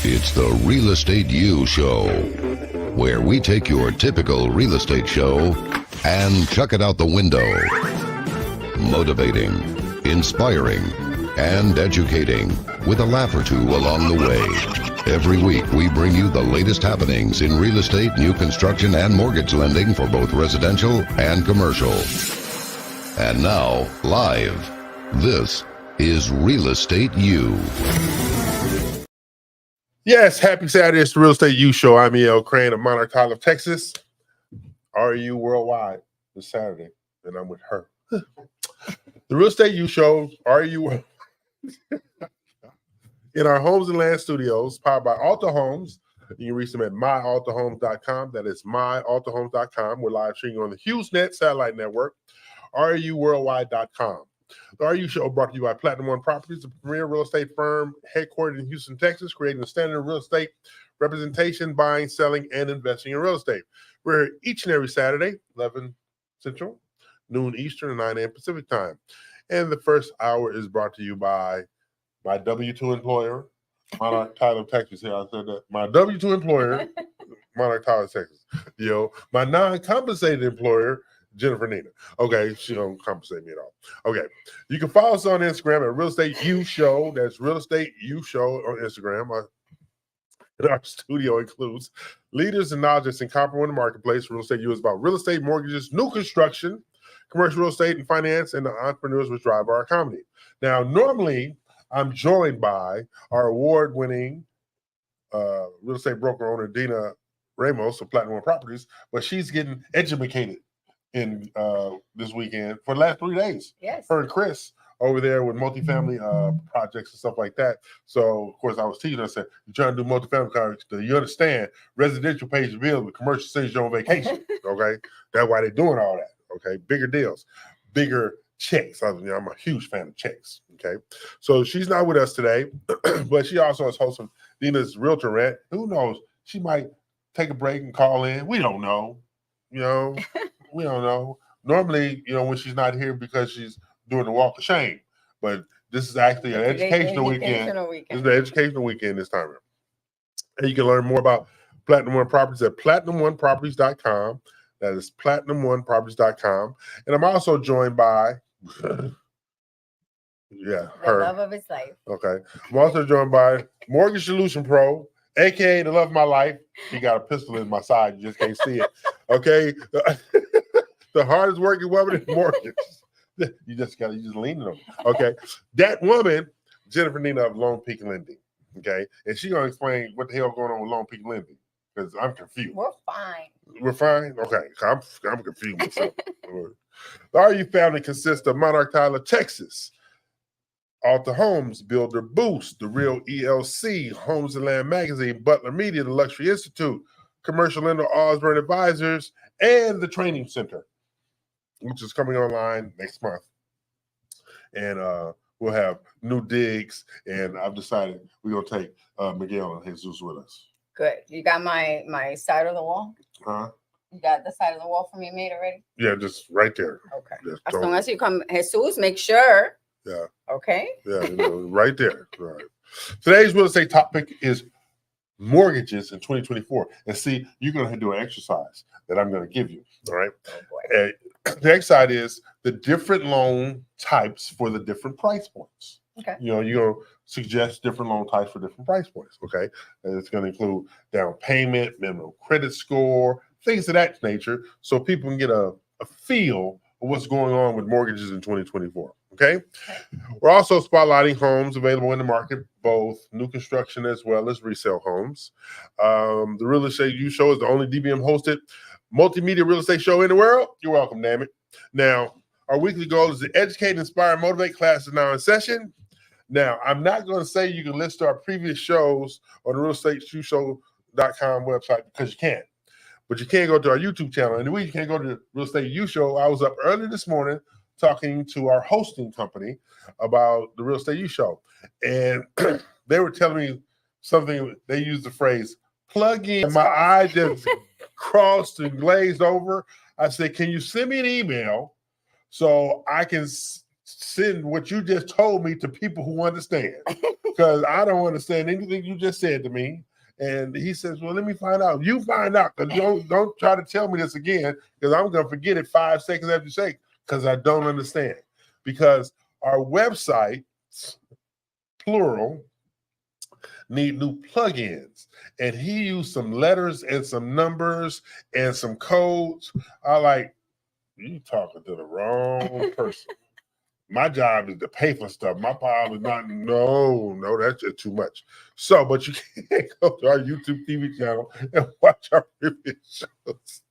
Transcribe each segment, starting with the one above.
It's the Real Estate U Show, where we take your typical real estate show and chuck it out the window. Motivating, inspiring, and educating with a laugh or two along the way. Every week we bring you the latest happenings in real estate, new construction, and mortgage lending for both residential and commercial. And now, live, this is Real Estate U. Yes, happy Saturday. It's the Real Estate U Show. I'm E.L. Crane of Monarch Tyler, Texas. RU Worldwide this Saturday, and I'm with her. The Real Estate U Show, RU in our Homes and Land Studios, powered by Alta Homes. You can reach them at myaltahomes.com. That is myaltahomes.com. We're live streaming on the HughesNet satellite network, ruworldwide.com. The RU Show brought to you by Platinum One Properties, a premier real estate firm headquartered in Houston, Texas, creating a standard of real estate representation, buying, selling, and investing in real estate. We're here each and every Saturday, 11 Central, noon Eastern, and 9 a.m. Pacific time. And the first hour is brought to you by my W-2 employer, Monarch Tyler, Texas. Yeah, I said that. My W-2 employer, Monarch Tyler, Texas. My non-compensated employer, Jennifer Nina. Okay, she don't compensate me at all. Okay, you can follow us on Instagram at Real Estate U Show. That's Real Estate U Show on Instagram. Our studio includes leaders and knowledge in comparable in the marketplace. Real Estate U is about real estate, mortgages, new construction, commercial real estate and finance, and the entrepreneurs which drive our economy. Now, normally, I'm joined by our award-winning real estate broker owner, Dina Ramos of Platinum One Properties, but she's getting educated in this weekend for the last 3 days. Yes. Her and Chris over there with multifamily projects and stuff like that. So, of course, I was teaching her, I said, you're trying to do multifamily projects, you understand, residential pays the bills, but commercial sends you on vacation, okay? That's why they're doing all that, okay? Bigger deals, bigger checks. I'm a huge fan of checks, okay? So she's not with us today, but she also is hosting Dina's Realtor Rant. Who knows? She might take a break and call in. We don't know, We don't know. Normally, when she's not here because she's doing the walk of shame. But this is actually an educational weekend. This is an educational weekend this time. And you can learn more about Platinum One Properties at PlatinumOneProperties.com. That is PlatinumOneProperties.com. And I'm also joined by, her. The love of his life. Okay. I'm also joined by Mortgage Solution Pro, a.k.a. the love of my life. He got a pistol in my side. You just can't see it. Okay. The hardest working woman in mortgage. You just leaning on it. Okay. That woman, Jennifer Nina of Lone Peak Lending. Okay. And she's going to explain what the hell going on with Lone Peak Lending. Because I'm confused. We're fine. We're fine? Okay. I'm confused myself. The RU family consists of Monarch Tyler, Texas, Alta Homes, Builder Boost, The Real ELC, Homes and Land Magazine, Butler Media, The Luxury Institute, Commercial Lender Osborne Advisors, and the Training Center, which is coming online next month. And we'll have new digs, and I've decided we're going to take Miguel and Jesus with us. Good. You got my side of the wall? Huh? You got the side of the wall for me made already? Yeah, just right there. Okay. Just as long as you come, Jesus, make sure. Yeah. Okay. Yeah, right there. Right. Today's real estate topic is mortgages in 2024. And see, you're going to do an exercise that I'm going to give you. All right. Oh boy. The next side is the different loan types for the different price points. Okay. You're going to suggest different loan types for different price points. Okay. And it's going to include down payment, minimum credit score, things of that nature, so people can get a feel of what's going on with mortgages in 2024. Okay. We're also spotlighting homes available in the market, both new construction as well as resale homes. The Real Estate U Show is the only DBM hosted multimedia real estate show in the world. You're welcome, damn it. Now, our weekly goal is to educate, inspire, and motivate. Class is now in session. Now, I'm not going to say you can list our previous shows on the realestateushow.com website because you can't. But you can go to our YouTube channel. And the way you can go to the Real Estate U Show, I was up early this morning talking to our hosting company about the Real Estate U Show. And they were telling me something. They used the phrase, plug in. My eye just crossed and glazed over. I said, can you send me an email so I can send what you just told me to people who understand, because I don't understand anything you just said to me. And he says, well, let me find out. You find out, because don't try to tell me this again, because I'm going to forget it 5 seconds after you say, because I don't understand. Because our website, plural, need new plugins. And he used some letters and some numbers and some codes. I like, you talking to the wrong person. My job is to pay for stuff. My job is not, no, that's just too much. So, but you can't go to our YouTube TV channel and watch our previous shows.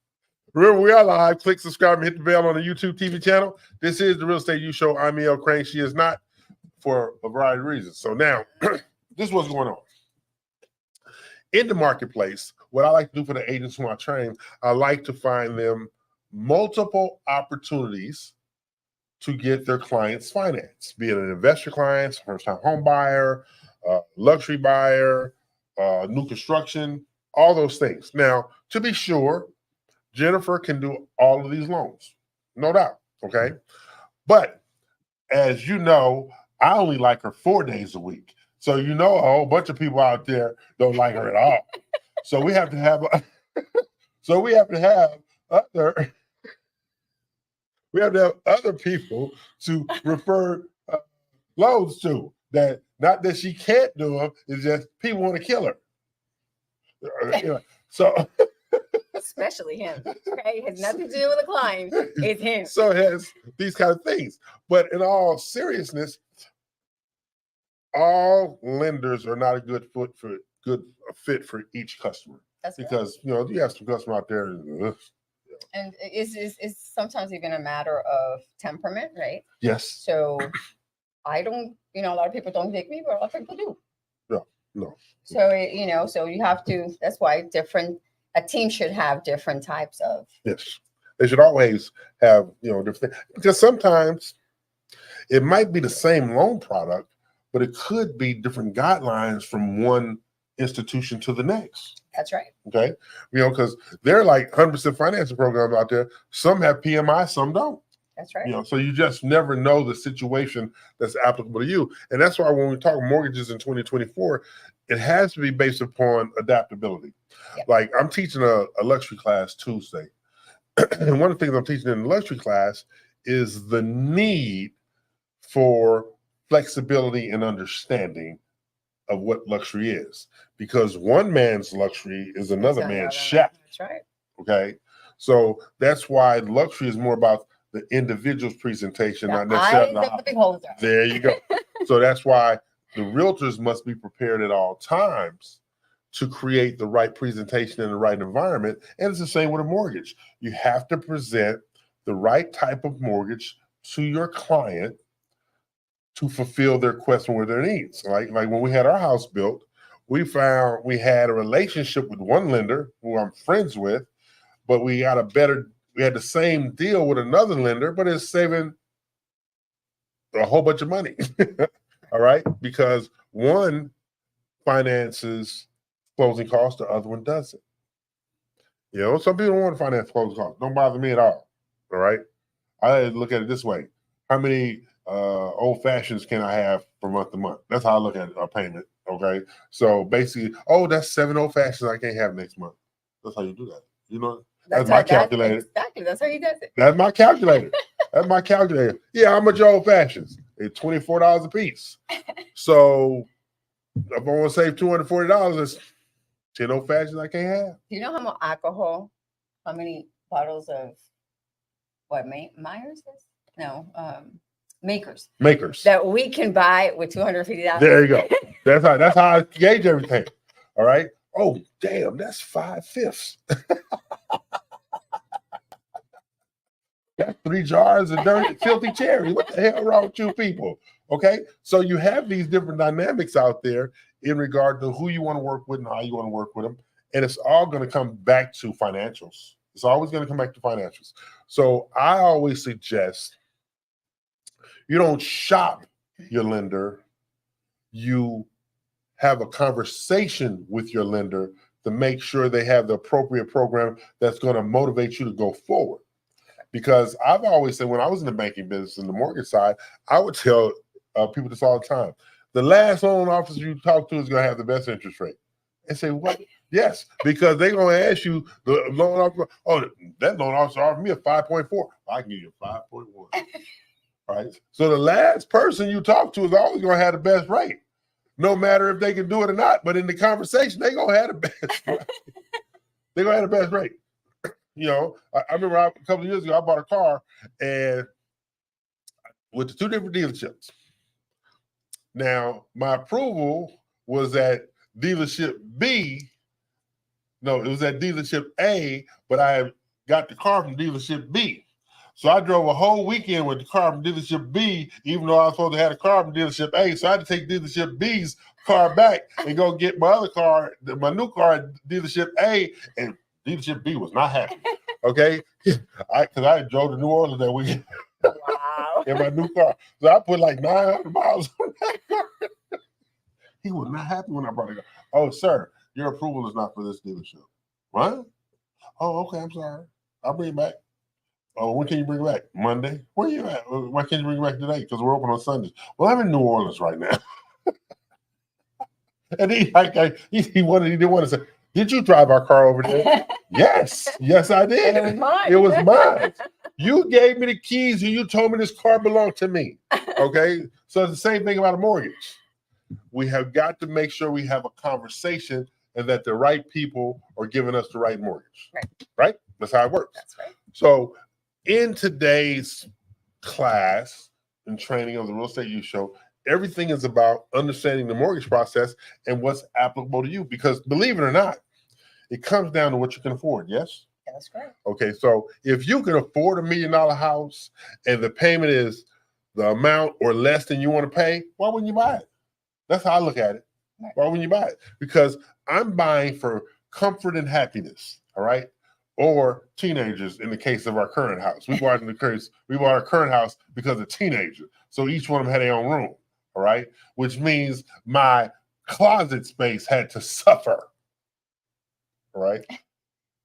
Remember, we are live. Click subscribe and hit the bell on the YouTube TV channel. This is the Real Estate U Show. I'm E.L. Crane. She is not, for a variety of reasons. So now, this is what's going on. In the marketplace, what I like to do for the agents who I train, I like to find them multiple opportunities to get their clients financed, be it an investor client, first-time home buyer, luxury buyer, new construction, all those things. Now, to be sure, Jennifer can do all of these loans, no doubt, okay? But as you know, I only like her 4 days a week. So you know a whole bunch of people out there don't like her at all. So we have to have other people to refer loans to. That not that she can't do them, it's just people want to kill her. So Especially him. Okay, it has nothing to do with the client. It's him. So it has these kind of things. But in all seriousness, all lenders are not a good fit for each customer. That's right. Because you have some customer out there, And it's sometimes even a matter of temperament, right? yes, So I don't, a lot of people don't dig me, but a lot of people do. no. So, so you have to, that's why a team should have different types of. Yes, they should always have different things, because sometimes it might be the same loan product, but it could be different guidelines from one institution to the next. That's right. Okay, because they're like 100% financing programs out there. Some have PMI, some don't. That's right. So you just never know the situation that's applicable to you, and that's why when we talk mortgages in 2024, it has to be based upon adaptability. Yep. Like I'm teaching a luxury class Tuesday, and one of the things I'm teaching in the luxury class is the need for flexibility and understanding of what luxury is, because one man's luxury is another man's shack. That's right. Okay, so that's why luxury is more about the individual's presentation, not necessarily the beholder. There you go. So that's why the realtors must be prepared at all times to create the right presentation in the right environment. And it's the same with a mortgage. You have to present the right type of mortgage to your client to fulfill their question with their needs. Like when we had our house built, we found we had a relationship with one lender who I'm friends with, but we had the same deal with another lender, but it's saving a whole bunch of money. All right, because one finances closing costs, the other one doesn't. Some people don't want to finance closing costs. Don't bother me at all. All right, I look at it this way: how many old fashions can I have from month to month? That's how I look at a payment. Okay, so basically, that's 7 old fashions I can't have next month. That's how you do that. That's my calculator. Exactly. That's how he does it. That's my calculator. That's my calculator. Yeah, how much old fashions? It's $24 a piece. So if I want to save $240, it's 10 old fashions I can't have. Do you know how much alcohol? How many bottles of what? Myers is? No, Makers. Makers that we can buy with $250. There you go. That's how I gauge everything. All right. Oh, damn, that's 5/5. That's 3 jars of dirty, filthy cherry. What the hell wrong with you people? Okay. So you have these different dynamics out there in regard to who you want to work with and how you want to work with them. And it's all going to come back to financials. It's always going to come back to financials. So I always suggest you don't shop your lender. You have a conversation with your lender to make sure they have the appropriate program that's going to motivate you to go forward. Because I've always said when I was in the banking business and the mortgage side, I would tell people this all the time. The last loan officer you talk to is going to have the best interest rate. And say, what? Yes, because they're going to ask you, the loan officer, oh, that loan officer offered me a 5.4. I can give you a 5.1. Right? So the last person you talk to is always going to have the best rate, no matter if they can do it or not. But in the conversation, they're going to have the best rate. They're going to have the best rate. You know, I remember a couple of years ago, I bought a car and with the two different dealerships. Now, my approval was at dealership B. No, it was at dealership A, but I got the car from dealership B. So I drove a whole weekend with the car from dealership B, even though I was supposed to have a car from dealership A. So I had to take dealership B's car back and go get my other car, my new car at dealership A, and dealership B was not happy. Okay? Because I drove to New Orleans that weekend. Wow. In my new car. So I put like 900 miles on that car. He was not happy when I brought it up. Oh, sir, your approval is not for this dealership. What? Oh, okay, I'm sorry. I'll bring it back. Oh, when can you bring it back? Monday? Where you at? Why can't you bring it back today? Because we're open on Sundays. Well, I'm in New Orleans right now. And he didn't want to say, did you drive our car over there? Yes, I did. And it was mine. It was mine. You gave me the keys and you told me this car belonged to me. Okay? So it's the same thing about a mortgage. We have got to make sure we have a conversation and that the right people are giving us the right mortgage. Right? That's how it works. That's right. So in today's class and training of the Real Estate Youth Show, everything is about understanding the mortgage process and what's applicable to you. Because believe it or not, it comes down to what you can afford. Yes? That's correct. Okay, so if you can afford $1 million house and the payment is the amount or less than you want to pay, why wouldn't you buy it? That's how I look at it. Right. Why wouldn't you buy it? Because I'm buying for comfort and happiness, all right? Or teenagers in the case of our current house. We bought our current house because of teenagers. So each one of them had their own room, all right? Which means my closet space had to suffer, all right?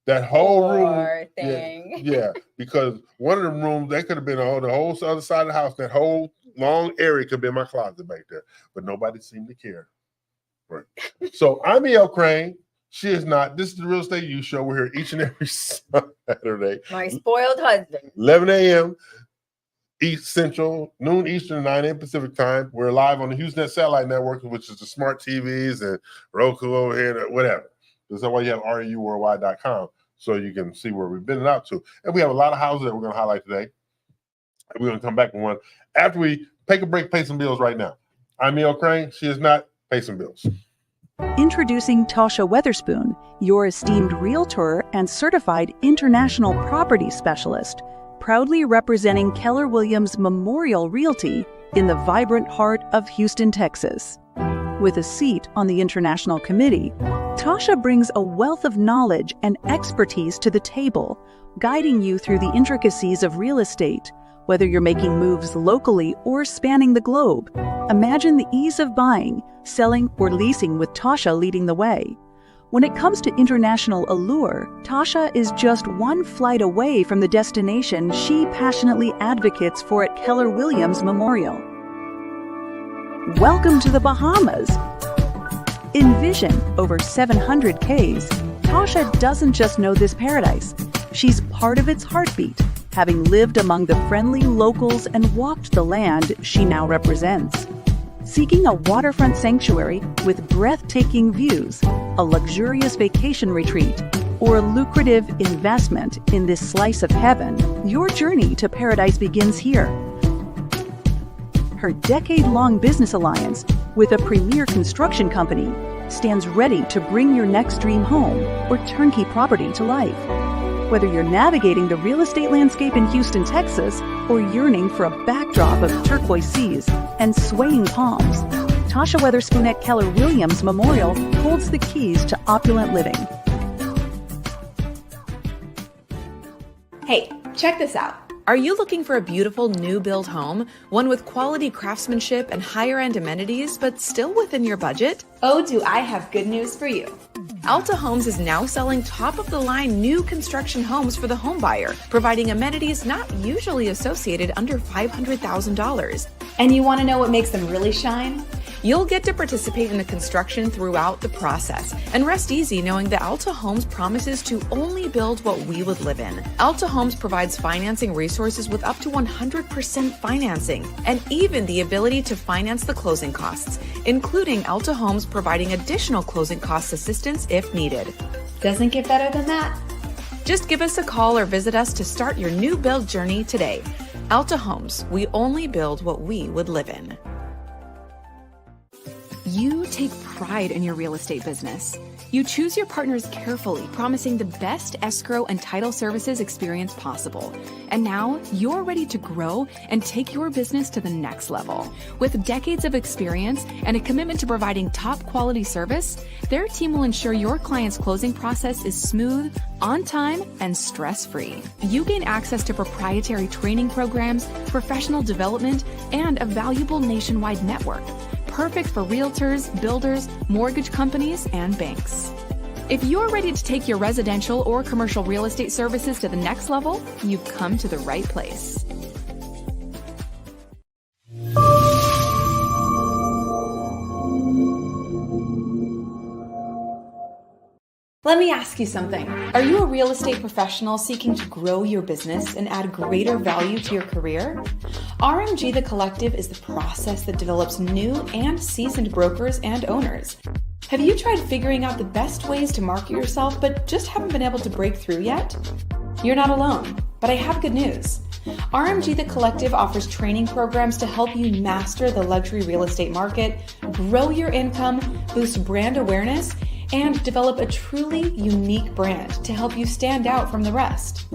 That whole room, yeah, because one of the rooms, they could have been on the whole other side of the house. That whole long area could have been my closet back there, but nobody seemed to care. Right. So I'm E.L. Crane. She is not. This is the Real Estate Youth Show. We're here each and every Saturday. My spoiled husband. 11 a.m. East Central, noon Eastern, 9 a.m. Pacific time. We're live on the HughesNet Satellite Network, which is the smart TVs and Roku over here, whatever. That's why you have REUworldwide.com so you can see where we've been out to. And we have a lot of houses that we're going to highlight today. And we're going to come back with one after we take a break, pay some bills right now. I'm E.L. Crane. She is not. Pay some bills. Introducing Tasha Weatherspoon, your esteemed realtor and certified international property specialist, proudly representing Keller Williams Memorial Realty in the vibrant heart of Houston, Texas. With a seat on the International Committee, Tasha brings a wealth of knowledge and expertise to the table, guiding you through the intricacies of real estate. Whether you're making moves locally or spanning the globe, imagine the ease of buying, selling, or leasing with Tasha leading the way. When it comes to international allure, Tasha is just one flight away from the destination she passionately advocates for at Keller Williams Memorial. Welcome to the Bahamas. Envision over 700 Ks, Tasha doesn't just know this paradise. She's part of its heartbeat, having lived among the friendly locals and walked the land she now represents. Seeking a waterfront sanctuary with breathtaking views, a luxurious vacation retreat, or a lucrative investment in this slice of heaven, your journey to paradise begins here. Her decade-long business alliance with a premier construction company stands ready to bring your next dream home or turnkey property to life. Whether you're navigating the real estate landscape in Houston, Texas, or yearning for a backdrop of turquoise seas and swaying palms, Tasha Weatherspoon at Keller Williams Memorial holds the keys to opulent living. Hey, check this out. Are you looking for a beautiful new build home, one with quality craftsmanship and higher end amenities, but still within your budget? Oh, do I have good news for you. Alta Homes is now selling top-of-the-line new construction homes for the home buyer, providing amenities not usually associated under $500,000. And you want to know what makes them really shine? You'll get to participate in the construction throughout the process and rest easy knowing that Alta Homes promises to only build what we would live in. Alta Homes provides financing resources with up to 100% financing and even the ability to finance the closing costs, including Alta Homes providing additional closing cost assistance if needed. Doesn't get better than that. Just give us a call or visit us to start your new build journey today. Alta Homes, we only build what we would live in. You take pride in your real estate business. You choose your partners carefully, promising the best escrow and title services experience possible. And now you're ready to grow and take your business to the next level. With decades of experience and a commitment to providing top quality service, their team will ensure your client's closing process is smooth, on time, and stress-free. You gain access to proprietary training programs, professional development, and a valuable nationwide network. Perfect for realtors, builders, mortgage companies, and banks. If you're ready to take your residential or commercial real estate services to the next level, you've come to the right place. Let me ask you something. Are you a real estate professional seeking to grow your business and add greater value to your career? RMG The Collective is the process that develops new and seasoned brokers and owners. Have you tried figuring out the best ways to market yourself but just haven't been able to break through yet? You're not alone, but I have good news. RMG The Collective offers training programs to help you master the luxury real estate market, grow your income, boost brand awareness, and develop a truly unique brand to help you stand out from the rest.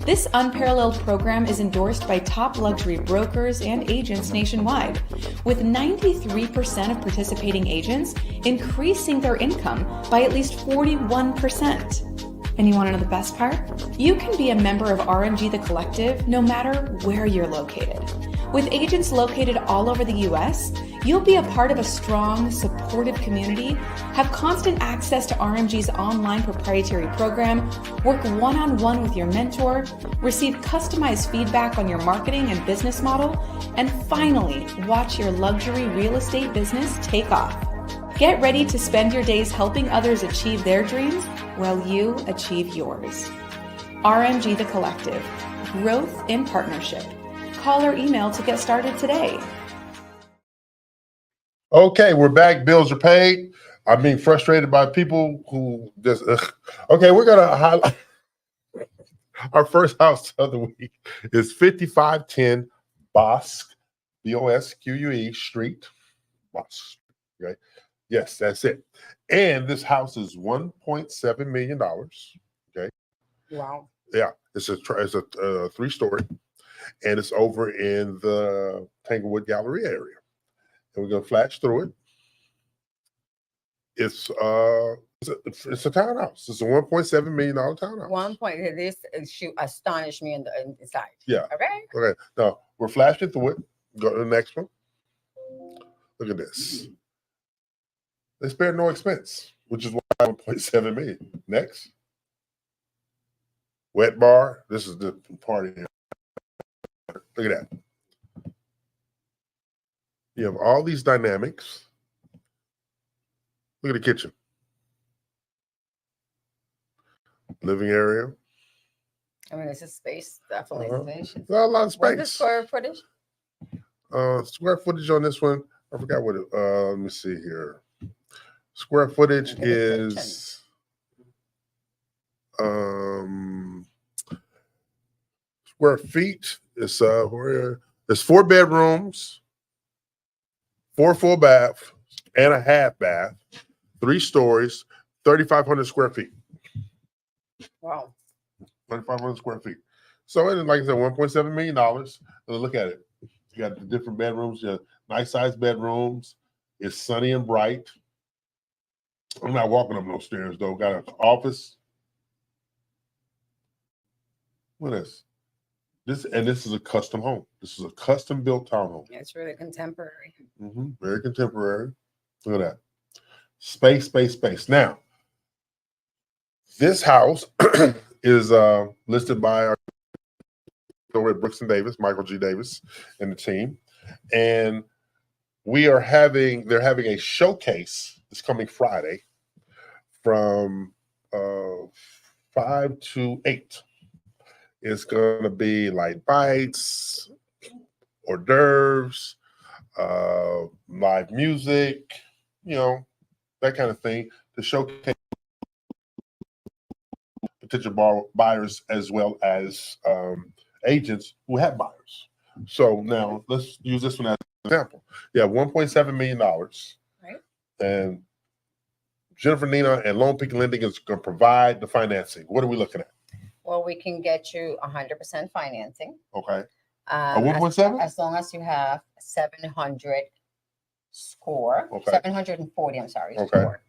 This unparalleled program is endorsed by top luxury brokers and agents nationwide, with 93% of participating agents increasing their income by at least 41%. And you want to know the best part? You can be a member of RMG The Collective no matter where you're located. With agents located all over the US, you'll be a part of a strong, supportive community, have constant access to RMG's online proprietary program, work one-on-one with your mentor, receive customized feedback on your marketing and business model, and finally, watch your luxury real estate business take off. Get ready to spend your days helping others achieve their dreams while you achieve yours. RMG The Collective, growth in partnership. Call or email to get started today. Okay, we're back. Bills are paid. I'm being frustrated by people who just. Okay, we're gonna highlight our first house of the week is 5510 Bosque, Bosque Street. Bosque, right? Yes, that's it. And this house is $1.7 million. Okay. Wow. Yeah, it's a 3-story. And it's over in the Tanglewood Gallery area. And we're going to flash through it. It's a townhouse. It's a $1.7 million townhouse. 1 point. This astonished me in the inside. Yeah. Okay. Okay. Now, we're flashing through it. Go to the next one. Look at this. They spared no expense, which is why 1.7 million. Next. Wet bar. This is the party here. Look at that. You have all these dynamics. Look at the kitchen. Living area. I mean, it's a space, definitely spacious. A lot of What's the space. square footage? Square footage on this one. I forgot what it, let me see here. Square footage is square feet. It's there's 4 bedrooms, 4 full baths, and a half bath, 3 stories, 3,500 square feet. Wow. 3,500 square feet. So, and like I said, $1.7 million. And look at it. You got the different bedrooms, you have nice sized bedrooms. It's sunny and bright. I'm not walking up no stairs though. Got an office. What is this? And this is a custom home. This is a custom built townhome. It's really contemporary. Very contemporary. Look at that. Space, space, space. Now, This house is listed by our over at Brooks and Davis, Michael G. Davis, and the team, and they're having a showcase this coming Friday from 5 to 8. It's going to be like bites, hors d'oeuvres, live music, that kind of thing to showcase potential buyers as well as agents who have buyers. So now let's use this one as an example. You have $1.7 million. Right. And Jennifer Nina and Loan Peak Lending is going to provide the financing. What are we looking at? Well, we can get you 100% financing. Okay. A 1.7? As long as you have 700 score. Okay. 740, I'm sorry. Okay. Score.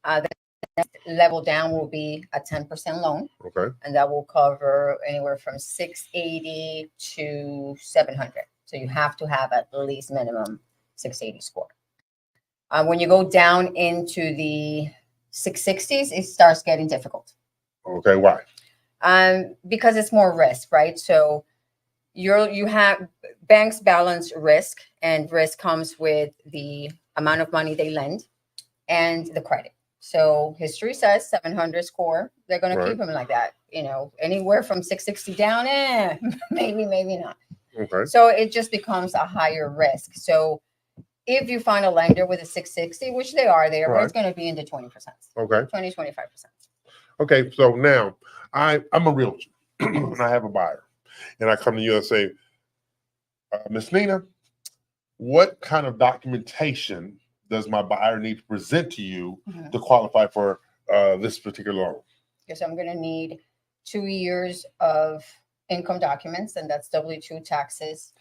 The next level down will be a 10% loan, Okay. and that will cover anywhere from 680 to 700. So you have to have at least minimum 680 score. When you go down into the 660s, it starts getting difficult. Okay. Why? Because it's more risk, right? So you have banks balance risk, and risk comes with the amount of money they lend and the credit. So history says 700 score, they're going to keep them like that. Anywhere from 660 down, maybe not. Okay. So it just becomes a higher risk. So if you find a lender with a 660, which they are there, but it's going to be in the 20%. Okay. 20-25%. Okay. So now I'm a realtor and I have a buyer, and I come to you and say, Miss Nina, what kind of documentation does my buyer need to present to you to qualify for this particular loan? Yes, I'm going to need 2 years of income documents, and that's W-2 taxes,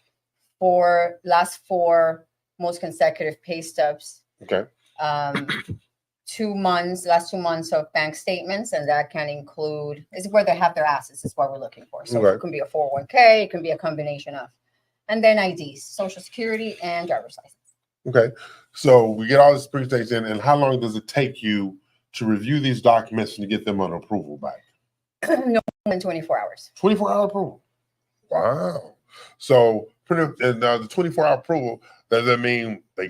for last 4 most consecutive pay stubs. Okay. Last 2 months of bank statements, and that can include, is where they have their assets, is what we're looking for. So Okay. it can be a 401k, it can be a combination of, and then IDs, Social Security and driver's license. Okay. So we get all this presentation, and how long does it take you to review these documents and to get them on approval back? No more than 24 hours. 24-hour approval. Wow. So the 24-hour approval, does that mean they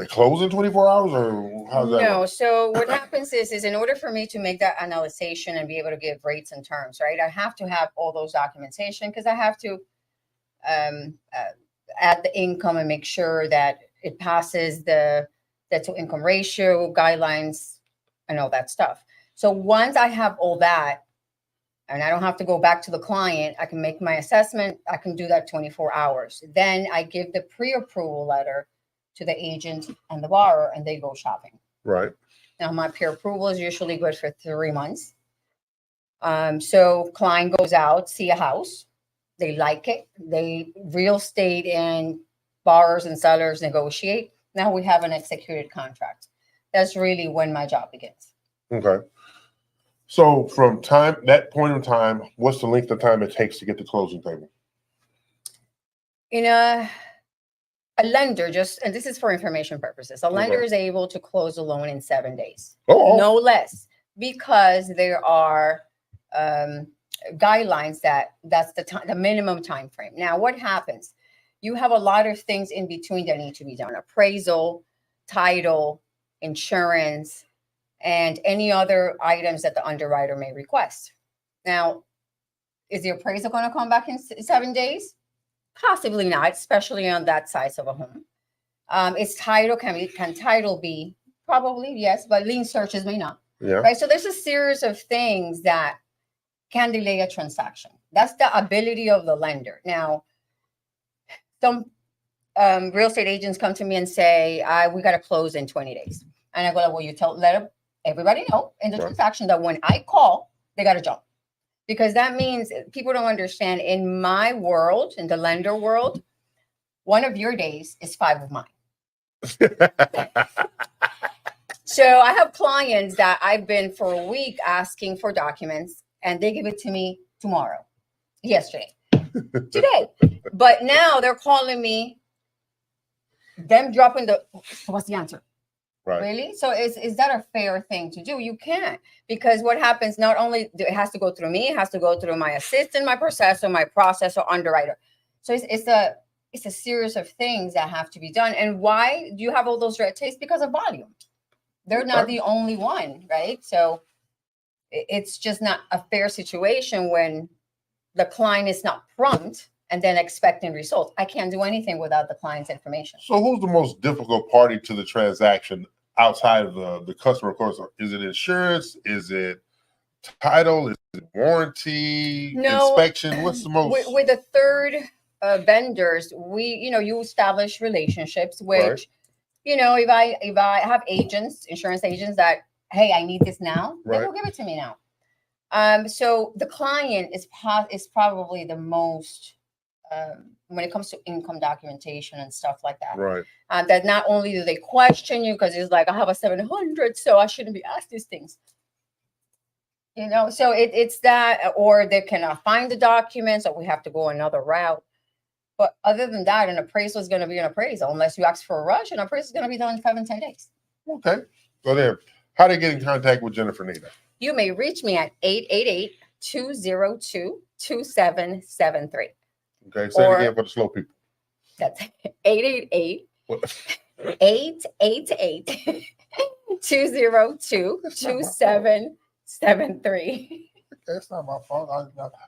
close in 24 hours, or how's that No. work? So what happens is in order for me to make that analysis and be able to give rates and terms, right, I have to have all those documentation, because I have to add the income and make sure that it passes the debt to income ratio guidelines and all that stuff. So once I have all that, and I don't have to go back to the client, I can make my assessment. I can do that 24 hours. Then I give the pre-approval letter to the agent and the borrower, and they go shopping. Right. Now, my peer approval is usually good for 3 months. So client goes out, see a house, they like it, real estate and borrowers and sellers negotiate. Now we have an executed contract. That's really when my job begins. Okay. So from that point in time, what's the length of time it takes to get to closing table? A lender, and this is for information purposes, a lender is able to close a loan in 7 days, no less, because there are guidelines that's the minimum time frame. Now, what happens? You have a lot of things in between that need to be done: appraisal, title, insurance, and any other items that the underwriter may request. Now, is the appraisal going to come back in 7 days? Possibly not, especially on that size of a home. Its title can title be? Probably, yes, but lien searches may not. Yeah. Right. So there's a series of things that can delay a transaction. That's the ability of the lender. Now, some real estate agents come to me and say, we got to close in 20 days. And I go, well, let everybody know in the transaction that when I call, they got to jump. Because that means people don't understand, in my world, in the lender world, one of your days is 5 of mine. So I have clients that I've been for a week asking for documents, and they give it to me yesterday, today. But now they're calling me, them dropping what's the answer? Right. Really? So is that a fair thing to do? You can't, because what happens, not only it has to go through me, it has to go through my assistant, my processor, underwriter. So it's a series of things that have to be done. And why do you have all those red tapes? Because of volume. They're not the only one, right? So it's just not a fair situation when the client is not prompt and then expecting results. I can't do anything without the client's information. So who's the most difficult party to the transaction outside of the customer? Of course, is it insurance? Is it title? Is it warranty? No. Inspection? What's the most? With the third vendors, you establish relationships, which, Right. if I have agents, insurance agents that, hey, I need this now, they will give it to me now. So the client is probably the most, when it comes to income documentation and stuff like that. Right. That not only do they question you because it's like, I have a 700, so I shouldn't be asked these things. So it's that, or they cannot find the documents, or we have to go another route. But other than that, an appraisal is going to be an appraisal. Unless you ask for a rush, an appraisal is going to be done in 5 and 10 days. Okay. So then, how do you get in contact with Jennifer Nina? You may reach me at 888-202-2773. Okay. Say it again for the slow people. That's 888-202-2773. That's not my fault.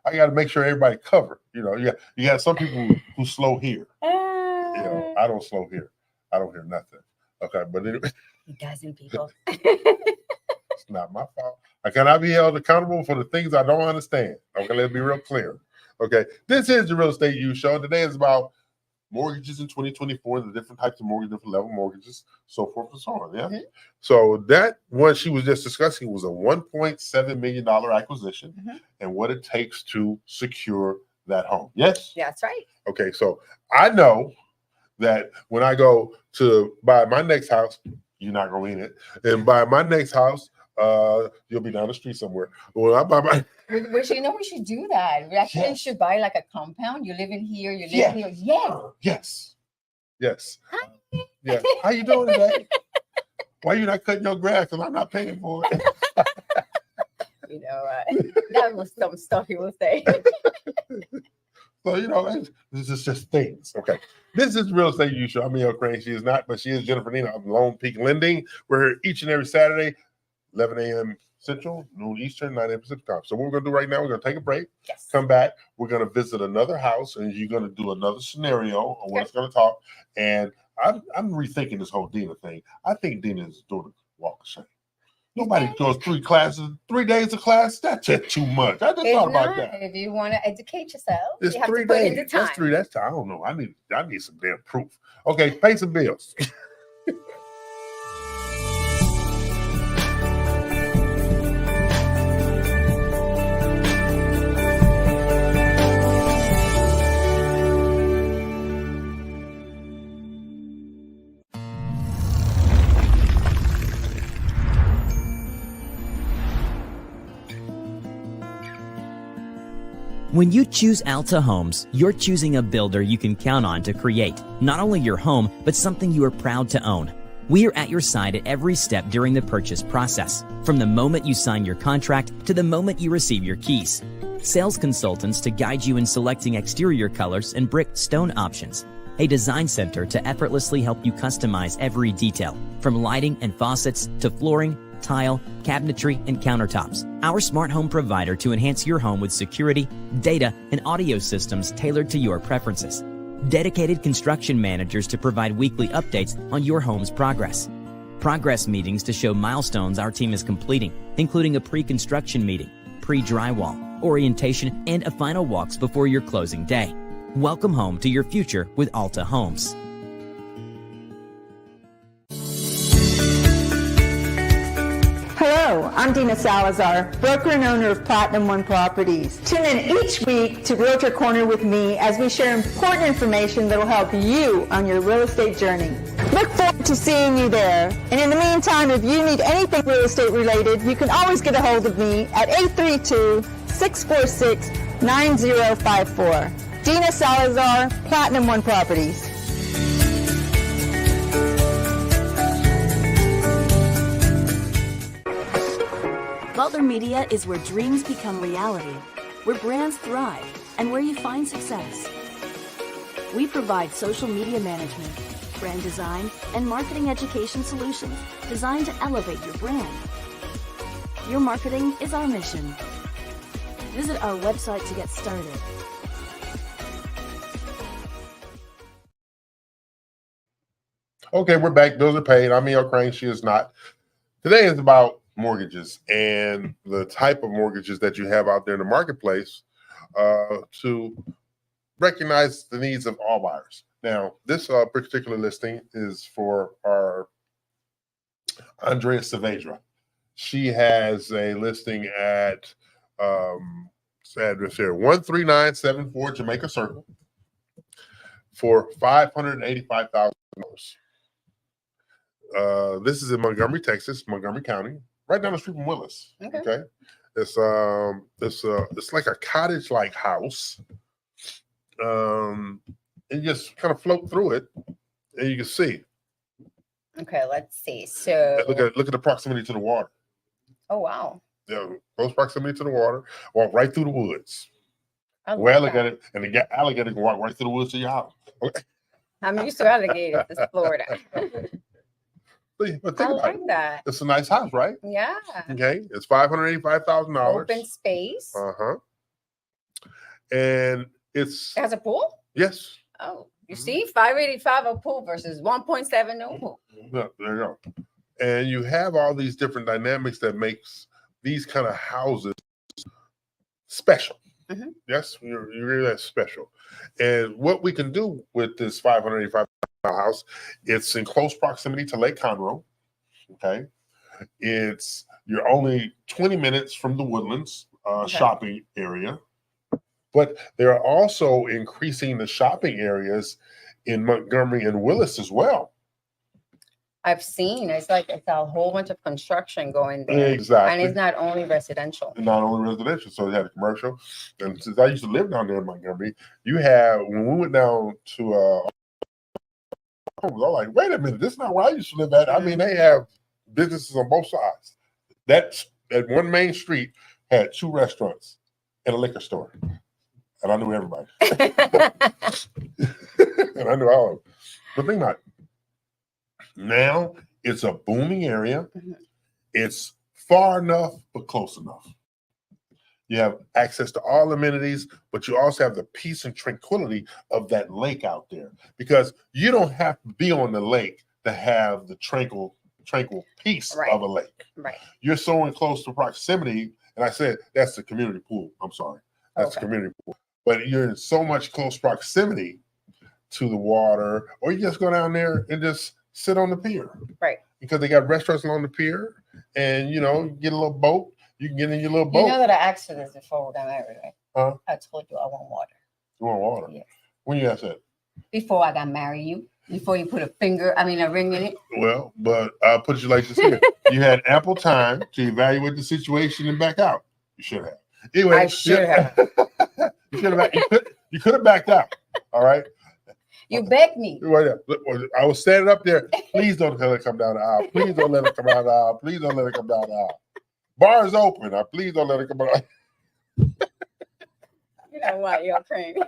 I got to make sure everybody covered. You got some people who slow here. I don't slow here. I don't hear nothing. Okay, but anyway, He doesn't, people. it's not my fault. I cannot be held accountable for the things I don't understand. Okay, let's be real clear. Okay, this is the Real Estate U Show. Today is about mortgages in 2024, the different types of mortgage, different level mortgages, so forth and so on. Yeah. Mhm. So that one she was just discussing was a $1.7 million acquisition and what it takes to secure that home. Yes? That's right. Okay, so I know that when I go to buy my next house, you're not going to in it, and buy my next house, you'll be down the street somewhere. When I buy my We should do that. We actually should buy like a compound. You live in here, you live here. Yeah. Yes. Yes. Hi. Yes. How you doing today? Why you not cutting your grass? Because I'm not paying for it. That was some stuff he will say. So, this is just things. Okay. This is Real Estate U Show. I'm Neil Crane. She is not, but she is Jennifer Nina of Lone Peak Lending. We're here each and every Saturday, 11 a.m. Central, noon Eastern, 9 a.m. Pacific time. So what we're going to do right now, we're going to take a break, Yes. come back. We're going to visit another house, and you're going to do another scenario on what it's going to talk. And I'm rethinking this whole Dina thing. I think Dina is doing a walk of shame. Nobody goes 3 days of class. That's just too much. I just thought about that. If you want to educate yourself, It's you have 3 to put in days. the time. That's time. I don't know. I need some damn proof. Okay, pay some bills. When you choose Alta Homes, you're choosing a builder you can count on to create not only your home, but something you are proud to own. We are at your side at every step during the purchase process, from the moment you sign your contract to the moment you receive your keys. Sales consultants to guide you in selecting exterior colors and brick stone options. A design center to effortlessly help you customize every detail, from lighting and faucets to flooring, tile, cabinetry, and countertops. Our smart home provider to enhance your home with security, data, and audio systems tailored to your preferences. Dedicated construction managers to provide weekly updates on your home's progress. Progress meetings to show milestones our team is completing, including a pre-construction meeting, pre-drywall, orientation, and a final walks before your closing day. Welcome home to your future with Alta Homes. Hello, I'm Dina Salazar, broker and owner of Platinum One Properties. Tune in each week to Realtor Corner with me as we share important information that will help you on your real estate journey. Look forward to seeing you there. And in the meantime, if you need anything real estate related, you can always get a hold of me at 832-646-9054. Dina Salazar, Platinum One Properties. Butler Media is where dreams become reality, where brands thrive, and where you find success. We provide social media management, brand design, and marketing education solutions designed to elevate your brand. Your marketing is our mission. Visit our website to get started. Okay, we're back. Bills are paid. I'm E.L. Crane. She is not. Today is about mortgages and the type of mortgages that you have out there in the marketplace to recognize the needs of all buyers. Now, this particular listing is for our Andrea Saavedra. She has a listing at address here, 13974 Jamaica Circle for $585,000. This is in Montgomery, Texas, Montgomery County, right down the street from Willis. Okay. It's like a cottage-like house. And you just kind of float through it, and you can see. Okay, let's see. So look at the proximity to the water. Oh wow. Yeah, close proximity to the water. Walk right through the woods. Look at it, and the alligator can walk right through the woods to your house. Okay. I'm used to alligators. It's Florida. But think about it. That. It's a nice house, right? Yeah. Okay. It's $585,000. Open space. And it has a pool? Yes. Oh, you see, 585 a pool versus 1.7 no pool. Yeah, there you go. And you have all these different dynamics that makes these kind of houses special. Yes, you really that special. And what we can do with this $585,000 house, it's in close proximity to Lake Conroe. Okay, you're only 20 minutes from the Woodlands shopping area, but they're also increasing the shopping areas in Montgomery and Willis as well. I've seen it's a whole bunch of construction going there. Exactly. And it's not only residential. Not only residential, so you had a commercial. And since I used to live down there in Montgomery, when we went down to I was all like, wait a minute, this is not where I used to live at. I mean, they have businesses on both sides. That one main street had 2 restaurants and a liquor store. And I knew everybody. And I knew all of them. But think about it. Now it's a booming area. It's far enough, but close enough. You have access to all amenities, but you also have the peace and tranquility of that lake out there, because you don't have to be on the lake to have the tranquil peace of a lake. Right. You're so in close to proximity, and I said that's the community pool. I'm sorry, that's the community pool. But you're in so much close proximity to the water, or you just go down there and just sit on the pier. Right. Because they got restaurants along the pier, and you get a little boat. You can get in your little boat. You know that I asked for this before we got married, right? Huh? I told you I want water. You want water? Yes. When you asked that? Before I got married, before you put a ring in it. Well, but I'll put you like this here. You had ample time to evaluate the situation and back out. You should have. Anyway, I should have. You should have. You could have backed out. All right. You begged me. I was standing up there. Please don't let it come down the aisle. Please don't let it come down the aisle. Please don't let it come down the aisle. Bar is open. Please don't let it come down. You know what? You're crazy.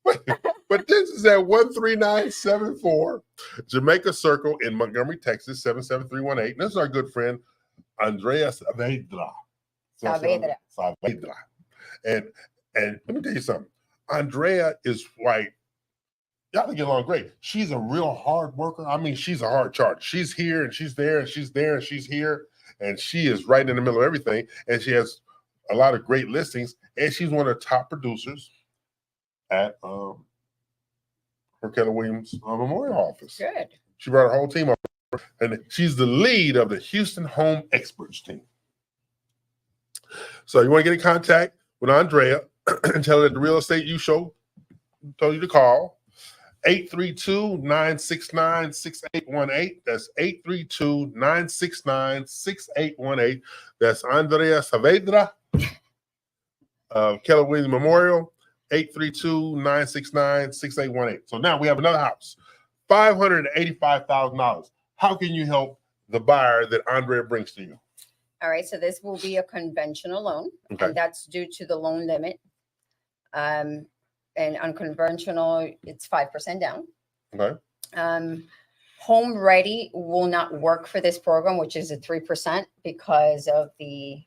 But this is at 13974 Jamaica Circle in Montgomery, Texas, 77318. This is our good friend, Andrea Saavedra. Saavedra. And let me tell you something. Andrea is like, y'all get along great. She's a real hard worker. I mean, she's a hard charger. She's here and she's there and she's there and she's here. And she is right in the middle of everything. And she has a lot of great listings. And she's one of the top producers at her Keller Williams Memorial Office. Good. She brought her whole team up. And she's the lead of the Houston Home Experts team. So you want to get in contact with Andrea and tell her that the Real Estate U Show told you to call. 832-969-6818. That's 832-969-6818. That's Andrea Saavedra, Keller Williams Memorial, 832-969-6818. So now we have another house, $585,000. How can you help the buyer that Andrea brings to you? All right, so this will be a conventional loan, Okay. and that's due to the loan limit. And unconventional, it's 5% down. Okay. Home Ready will not work for this program, which is a 3% because of the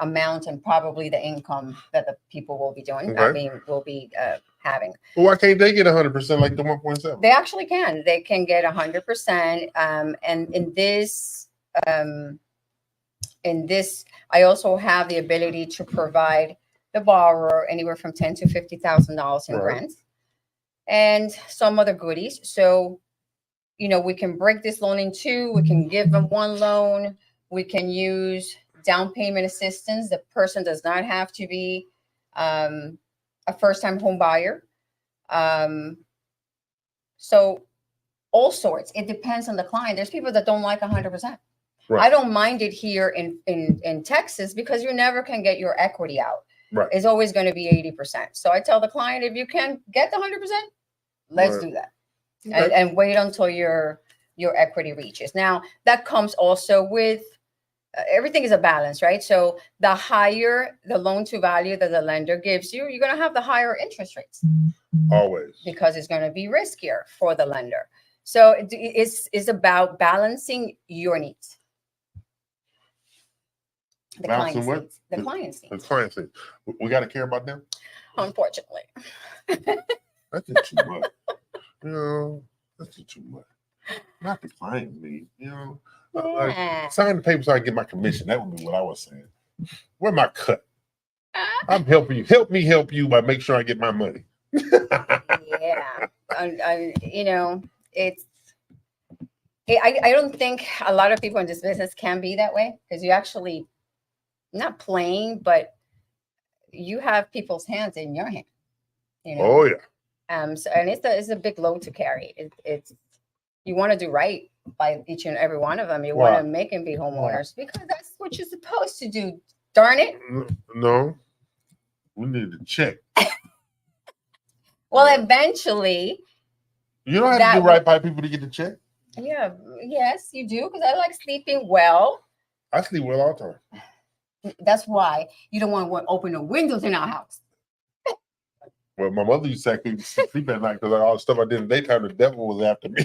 amount and probably the income that the people will be doing. I Okay. mean, will be having. Well, why can't they get 100% like the 1.7? They actually can. They can get 100%. And in this, I also have the ability to provide the borrower anywhere from $10,000 to $50,000 in Right. grants and some other goodies. So, we can break this loan in two. We can give them one loan. We can use down payment assistance. The person does not have to be a first-time home buyer. So all sorts. It depends on the client. There's people that don't like 100%. Right. I don't mind it here in Texas because you never can get your equity out. Right. It's always going to be 80%. So I tell the client, if you can get the 100%, let's Right. do that. Okay. And wait until your equity reaches. Now that comes also with everything is a balance, right? So the higher the loan to value that the lender gives you, you're going to have the higher interest rates Always. because it's going to be riskier for the lender. So it's about balancing your needs. The Balancing client's what? needs. The client's The needs, client thing. We got to care about them. unfortunately. That's just too much. That's just too much. Not the client need. Like, Yeah. sign the paper so I can get my commission. That would be what I was saying. Where my cut? I'm helping you. Help me help you by make sure I get my money. Yeah. I don't think a lot of people in this business can be that way because you actually not playing, but you have people's hands in your hand. Oh yeah. So and it's a big load to carry. It's you want to do right by each and every one of them. You want Why? to make them be homeowners because that's what you're supposed to do. Darn it. No. We need to check. Well, eventually, You don't have That to do right by people to get the check. yes, you do because I like sleeping well. I sleep well all the time. That's why you don't want to open the windows in our house. Well, my mother used to say I couldn't sleep at night because all the stuff I did in the daytime, the devil was after me.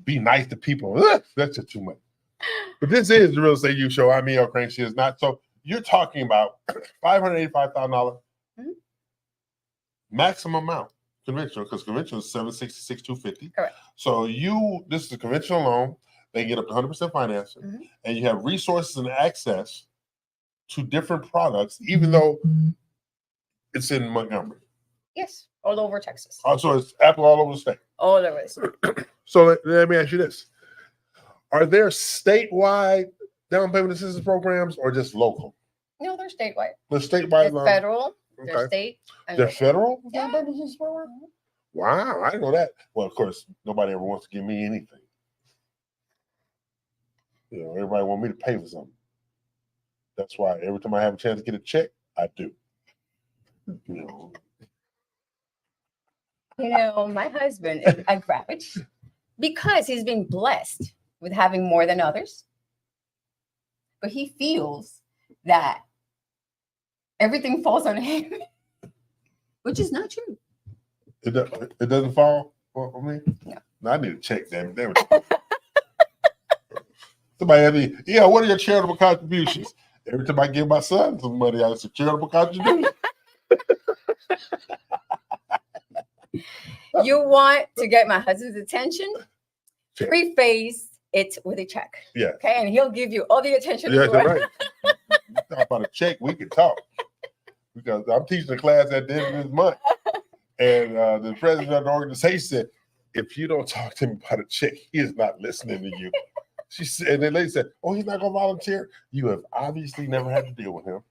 Be nice to people. Ugh, that's just too much. But this is the Real Estate You Show. I'm E.L. Crane. She is not. So you're talking about $585,000 Mhm. maximum amount conventional because conventional is $766,250. Correct. So this is a conventional loan. They get up to 100% financing, Mhm. and you have resources and access to different products, even though it's in Montgomery. Yes, all over Texas, Also, it's Apple all over the state. all over. This. So let me ask you this. Are there statewide down payment assistance programs or just local? No, they're statewide. The statewide There's loan. federal, there's Okay. state, and The local. federal Yeah. down payment assistance program? Wow, I didn't know that. Well, of course, nobody ever wants to give me anything. Everybody want me to pay for something. That's why every time I have a chance to get a check, I do. My husband is a grouch because he's been blessed with having more than others. But he feels that everything falls on him, which is not true. It doesn't fall for me? No. I need a check, damn it. Somebody asked me, what are your charitable contributions? Every time I give my son some money, it's a charitable contribution. You want to get my husband's attention? Check. Preface it with a check. Yeah. Okay, and he'll give you all the attention. Yeah, you you're want. right. You talk about a check, we can talk. Because I'm teaching a class at the end of this month. And the president of the organization said, if you don't talk to him about a check, he is not listening to you. She said, and the lady said, oh, he's not going to volunteer. You have obviously never had to deal with him.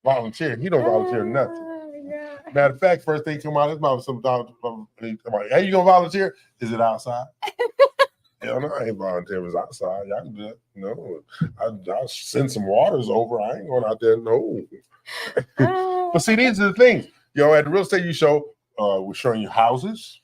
Volunteer. He don't volunteer nothing. Yeah. Matter of fact, first thing come out of his mouth, sometimes, hey, you going to volunteer? Is it outside? Hell no, I ain't volunteering. It's outside. Y'all can do it. No, I'll send some waters over. I ain't going out there. No. But see, these are the things. At the Real Estate You Show, we're showing you houses,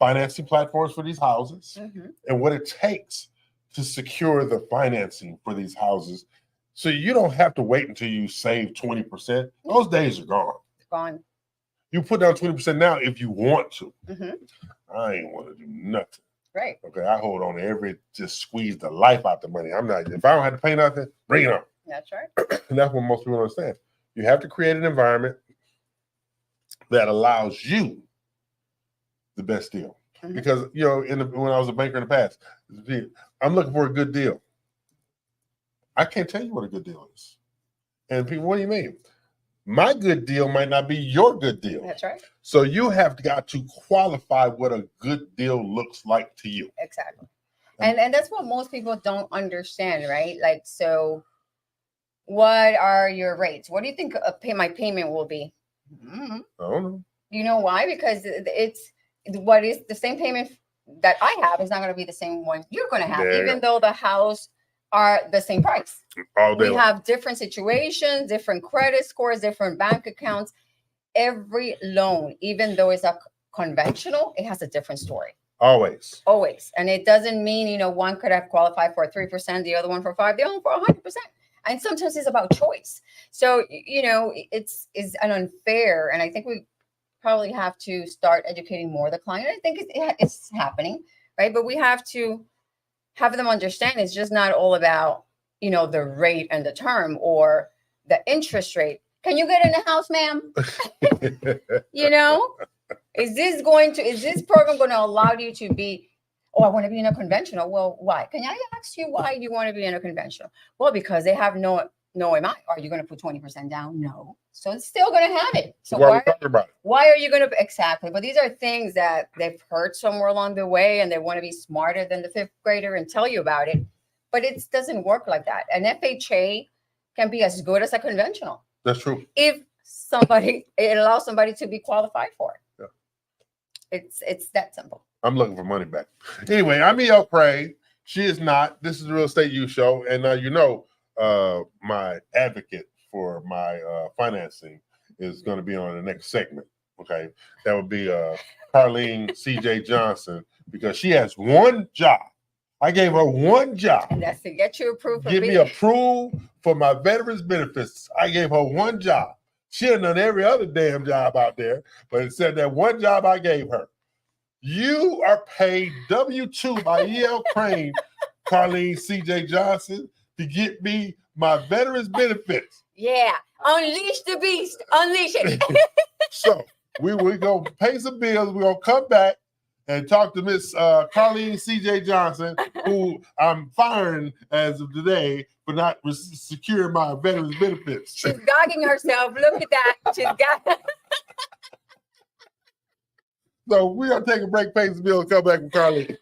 financing platforms for these houses Mm-hmm. and what it takes to secure the financing for these houses. So you don't have to wait until you save 20%. Those days are gone. It's gone. You put down 20% now if you want to. Mm-hmm. I ain't want to do nothing. Right. Okay, I hold on to just squeeze the life out the money. I'm not, if I don't have to pay nothing, bring it on. That's right. And that's what most people don't understand. You have to create an environment that allows you the best deal. Mhm. Because, you know, when I was a banker in the past, I'm looking for a good deal. I can't tell you what a good deal is. And people, what do you mean? My good deal might not be your good deal. That's right. So you have got to qualify what a good deal looks like to you. Exactly. And that's what most people don't understand, right? Like, so what are your rates? What do you think my payment will be? I don't know. You know why? Because it's what is the same payment that I have is not going to be the same one you're going to have, There you even though the house are the same price. All day We long. have different situations, different credit scores, different bank accounts. Every loan, even though it's a conventional, it has a different story. Always. Always. And it doesn't mean, you know, one could have qualified for 3%, the other one for 5%, the other one for 100%. And sometimes it's about choice. So, you know, it's an unfair. And I think we probably have to start educating more the client. I think it's happening, right? But we have to have them understand it's just not all about, you know, the rate and the term or the interest rate. Can you get in the house, ma'am? You know, is this program going to allow you to be, oh, I want to be in a conventional? Well, why? Can I ask you why you want to be in a conventional? Well, because they have no MI. Are you going to put 20% down? No. So it's still going to have it. So Why are we talking about it? why are you going to, exactly. But these are things that they've heard somewhere along the way and they want to be smarter than the fifth grader and tell you about it. But it doesn't work like that. An FHA can be as good as a conventional. That's true. If it allows somebody to be qualified for it. Yeah. It's that simple. I'm looking for money back. Anyway, I'm E.L. Craig. She is not. This is the Real Estate U Show. And you know, my advocate for my financing is going to be on the next segment. Okay. That would be Carlene C.J. Johnson, because she has one job. I gave her one job. And that's to get you approved. Get me approved for my veterans benefits. I gave her one job. She had done every other damn job out there, but it said that one job I gave her. You are paid W-2 by E.L. Crane, Carlene C.J. Johnson, to get me my veterans benefits. Yeah. Unleash the beast. Unleash it. So we go pay some bills. We're going to come back and talk to Miss Carlene C.J. Johnson, who I'm firing as of today for not securing my veterans benefits. She's gogging herself. Look at that. She's got. So we're going to take a break, pay some bills, come back with Carlene.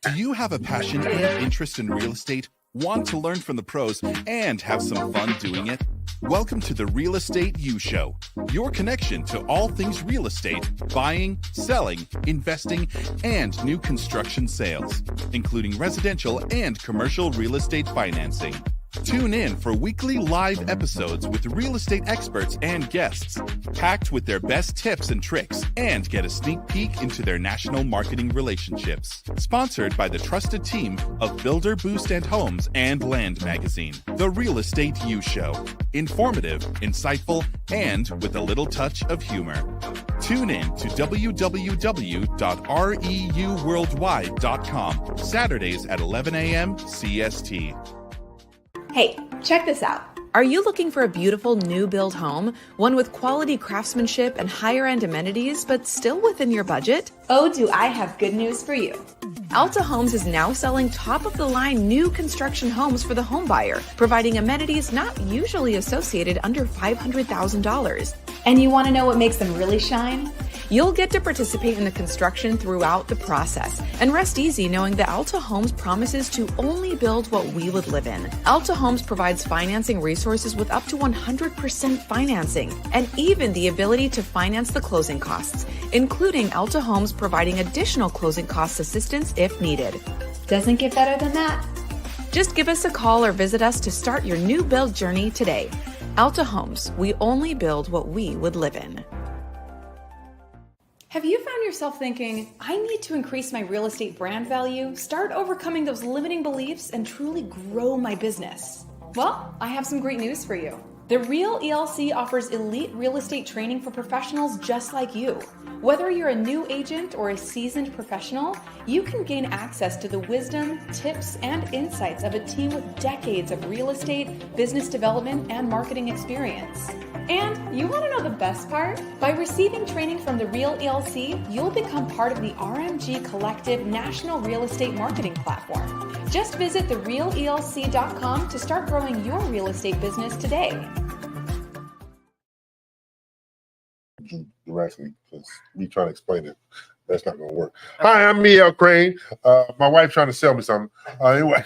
Do you have a passion and interest in real estate? Want to learn from the pros and have some fun doing it? Welcome to the Real Estate U Show, your connection to all things real estate, buying, selling, investing, and new construction sales, including residential and commercial real estate financing. Tune in for weekly live episodes with real estate experts and guests, packed with their best tips and tricks, and get a sneak peek into their national marketing relationships. Sponsored by the trusted team of Builder Boost and Homes and Land Magazine. The Real Estate U Show. Informative, insightful, and with a little touch of humor. Tune in to www.reuworldwide.com, Saturdays at 11 a.m. CST. Hey, check this out. Are you looking for a beautiful new build home? One with quality craftsmanship and higher end amenities, but still within your budget? Oh, do I have good news for you. Alta Homes is now selling top-of-the-line new construction homes for the home buyer, providing amenities not usually associated under $500,000. And you want to know what makes them really shine? You'll get to participate in the construction throughout the process and rest easy knowing that Alta Homes promises to only build what we would live in. Alta Homes provides financing resources with up to 100% financing and even the ability to finance the closing costs, including Alta Homes providing additional closing cost assistance if needed. Doesn't get better than that. Just give us a call or visit us to start your new build journey today. Alta Homes, we only build what we would live in. Have you found yourself thinking, I need to increase my real estate brand value, start overcoming those limiting beliefs, and truly grow my business? Well, I have some great news for you. The Real ELC offers elite real estate training for professionals just like you. Whether you're a new agent or a seasoned professional, you can gain access to the wisdom, tips, and insights of a team with decades of real estate, business development, and marketing experience. And you want to know the best part? By receiving training from the Real ELC, you'll become part of the RMG Collective National Real Estate Marketing Platform. Just visit therealelc.com to start growing your real estate business today. You're actually just me trying to explain it. That's not going to work. Hi, I'm Miel Crane. My wife's trying to sell me something. Anyway.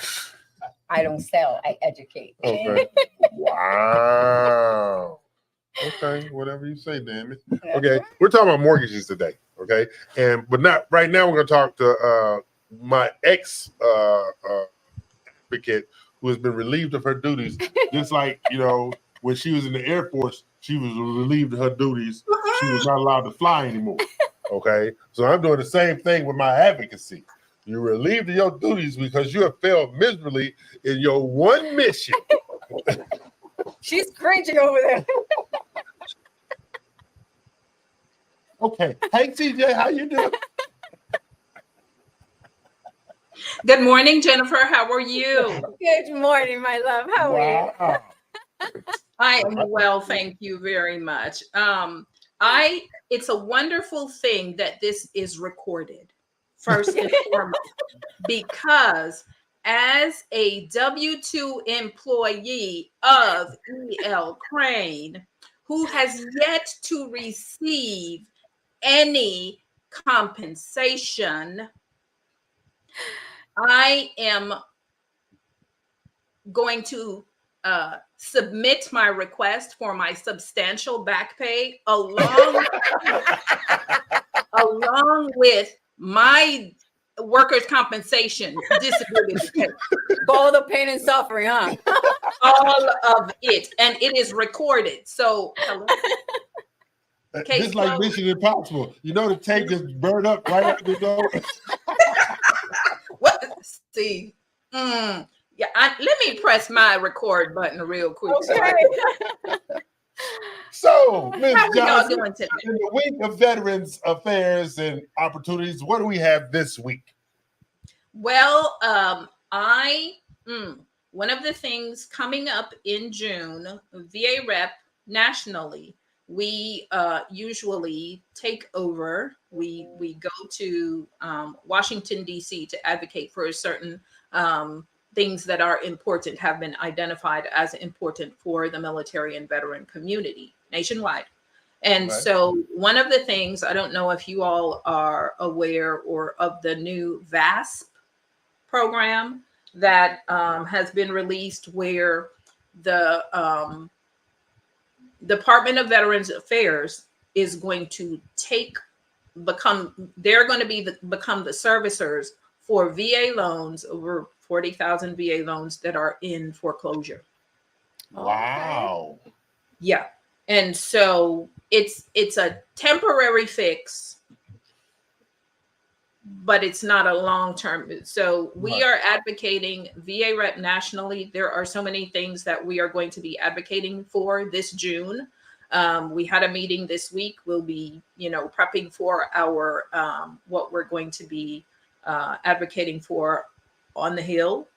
I don't sell, I educate. Okay. Wow. Okay, whatever you say, damn it. Okay, we're talking about mortgages today. Okay, but not right now. We're going to talk to my ex advocate who has been relieved of her duties, just like when she was in the Air Force, she was relieved of her duties. She was not allowed to fly anymore. Okay, so I'm doing the same thing with my advocacy. You're relieved of your duties because you have failed miserably in your one mission. She's cringing over there. Okay. Hey, TJ, how you doing? Good morning, Jennifer. How are you? Good morning, my love. How are you? I am well, thank you very much. It's a wonderful thing that this is recorded, first and foremost, because as a W-2 employee of E.L. Crane, who has yet to receive any compensation, I am going to submit my request for my substantial back pay along with my workers' compensation disability pay. All the pain and suffering, huh? All of it. And it is recorded. So just like Mission Impossible. The tape just burned up right after the door. What? See. Yeah, let me press my record button real quick. Okay. So, Ms. Johnson, doing today? In the week of Veterans Affairs and Opportunities, what do we have this week? Well, one of the things coming up in June, VA Rep nationally, we usually take over. We go to Washington, D.C. to advocate for a certain things that are important, have been identified as important for the military and veteran community nationwide. And so one of the things, I don't know if you all are aware or of the new VASP program that has been released, where the Department of Veterans Affairs is going to become the servicers for VA loans, over 40,000 VA loans that are in foreclosure. Wow. Yeah. And so it's a temporary fix, but it's not a long-term. So we are advocating VA Rep nationally. There are so many things that we are going to be advocating for this June. We had a meeting this week. We'll be, prepping for our what we're going to be advocating for on the Hill.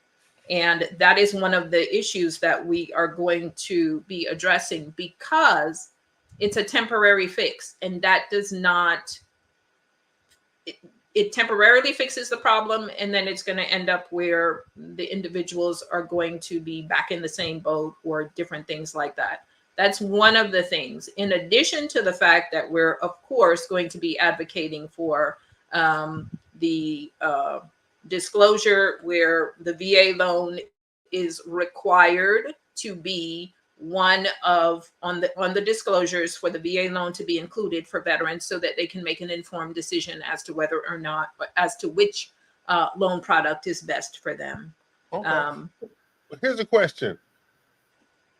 And that is one of the issues that we are going to be addressing, because it's a temporary fix, and that does not, it temporarily fixes the problem, and then it's going to end up where the individuals are going to be back in the same boat or different things like that. That's one of the things, in addition to the fact that we're, of course, going to be advocating for the disclosure, where the VA loan is required to be one of on the disclosures for the VA loan to be included for veterans, so that they can make an informed decision as to whether or not, as to which loan product is best for them. Okay. Here's a question.